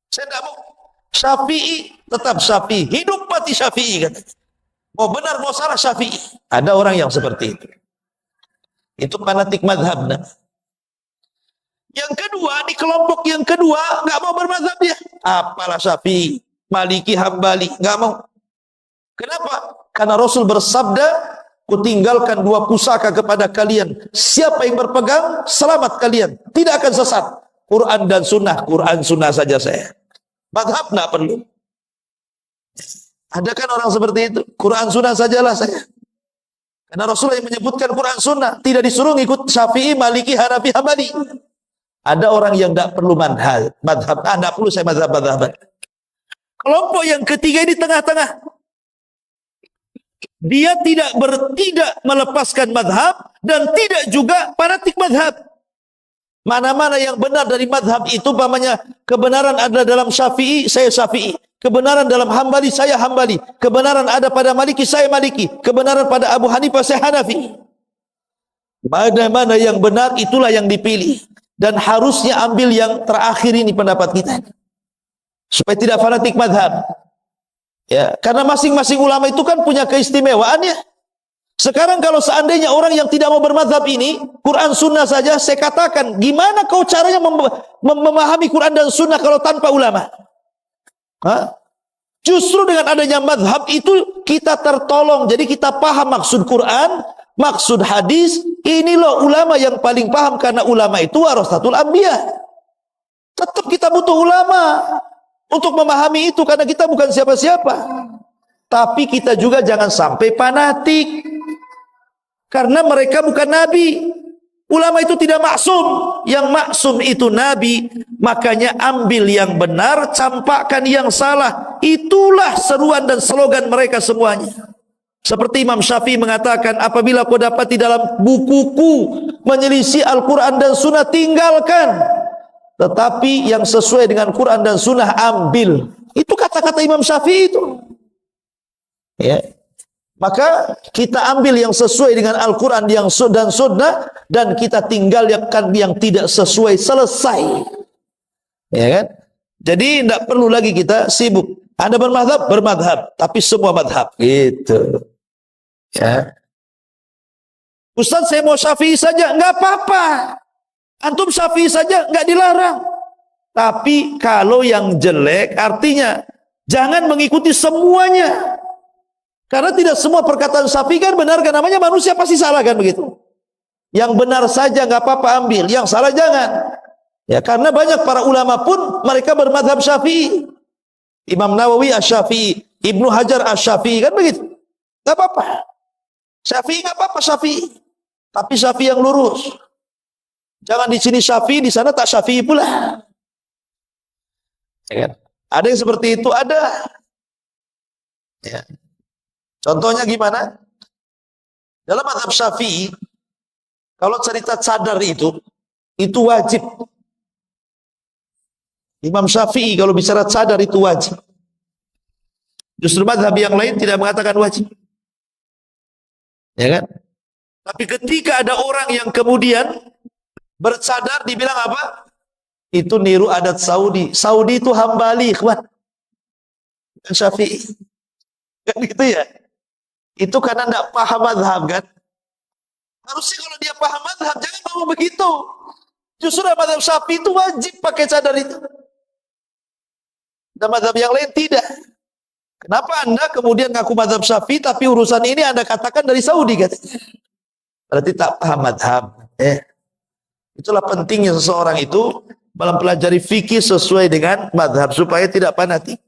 Saya tidak mau. Syafi'i tetap Syafi'i, hidup mati Syafi'i, kata. Mau benar mau salah Syafi'i. Ada orang yang seperti itu. Itu fanatik madhab. Nah. Yang kedua, di kelompok yang kedua nggak mau bermadhab dia. Apalah Syafi'i, Maliki, Hambali, nggak mau. Kenapa? Karena Rasul bersabda, kutinggalkan 2 pusaka kepada kalian. Siapa yang berpegang, selamat kalian. Tidak akan sesat. Quran dan sunnah. Quran sunnah saja saya. Madhab nggak perlu. Ada kan orang seperti itu? Quran sunnah sajalah saya. Karena Rasul yang menyebutkan Quran sunnah. Tidak disuruh ngikut Syafi'i, Maliki, Hanafi, Hambali. Ada orang yang tidak perlu madhab. Tidak perlu saya madhab. Kelompok yang ketiga di tengah-tengah. Dia tidak melepaskan madhab dan tidak juga fanatik madhab. Mana-mana yang benar dari madhab itu, umpamanya kebenaran ada dalam Syafi'i, saya Syafi'i. Kebenaran dalam Hambali, saya Hambali. Kebenaran ada pada Maliki, saya Maliki. Kebenaran pada Abu Hanifah, saya Hanafi. Mana-mana yang benar, itulah yang dipilih. Dan harusnya ambil yang terakhir ini pendapat kita. Supaya tidak fanatik madhab. Ya, karena masing-masing ulama itu kan punya keistimewaannya. Sekarang kalau seandainya orang yang tidak mau bermadhab ini, Quran sunnah saja, saya katakan, gimana kau caranya memahami Quran dan sunnah kalau tanpa ulama? Hah? Justru dengan adanya madhab itu kita tertolong. Jadi kita paham maksud Quran, maksud hadis. Ini loh ulama yang paling paham, karena ulama itu warasatul anbiya. Tetap kita butuh ulama untuk memahami itu, karena kita bukan siapa-siapa. Tapi kita juga jangan sampai fanatik, karena mereka bukan nabi. Ulama itu tidak maksum. Yang maksum itu nabi. Makanya ambil yang benar, campakkan yang salah. Itulah seruan dan slogan mereka semuanya. Seperti Imam Syafi'i mengatakan, apabila kau dapat di dalam bukuku menyelisih Al-Quran dan Sunnah, tinggalkan. Tetapi yang sesuai dengan Quran dan Sunnah ambil. Itu kata-kata Imam Syafi'i itu. Ya. Maka kita ambil yang sesuai dengan Al-Quran dan Sunnah, dan kita tinggalkan yang tidak sesuai, selesai. Ya kan? Jadi tidak perlu lagi kita sibuk. Anda bermadhab, bermadhab, tapi semua madhab. Gitu. Ya. Ustaz, saya mau Syafi'i saja, nggak apa-apa. Antum Syafi'i saja, nggak dilarang. Tapi kalau yang jelek, artinya jangan mengikuti semuanya. Karena tidak semua perkataan Syafi'i kan benar, kan namanya manusia pasti salah kan begitu. Yang benar saja nggak apa-apa ambil, yang salah jangan. Ya, karena banyak para ulama pun mereka bermadhab Syafi'i. Imam Nawawi Asy-Syafi'i, Ibnu Hajar Asy-Syafi'i, kan begitu. Nggak apa-apa. Syafi'i nggak apa-apa Syafi'i. Tapi Syafi'i yang lurus. Jangan di sini Syafi'i, di sana tak Syafi'i pula. Ya kan? Ada yang seperti itu, ada. Ya. Contohnya gimana? Dalam mazhab Syafi'i, kalau cerita cadar itu, itu wajib. Imam Syafi'i kalau bicara cadar itu wajib. Justru mazhab yang lain tidak mengatakan wajib. Ya kan? Tapi ketika ada orang yang kemudian bercadar dibilang apa? Itu niru adat Saudi. Saudi itu hambali, ikhwan. Syafi'i. Kan gitu ya? Itu karena tidak paham mazhab kan? Harusnya kalau dia paham mazhab jangan ngomong begitu. Justru mazhab Syafi'i itu wajib pakai cadar itu. Dan mazhab yang lain tidak. Kenapa Anda kemudian ngaku mazhab Syafi'i tapi urusan ini Anda katakan dari Saudi katanya? Berarti tak paham mazhab. Itulah pentingnya seseorang itu mempelajari fikih sesuai dengan mazhab supaya tidak fanatik.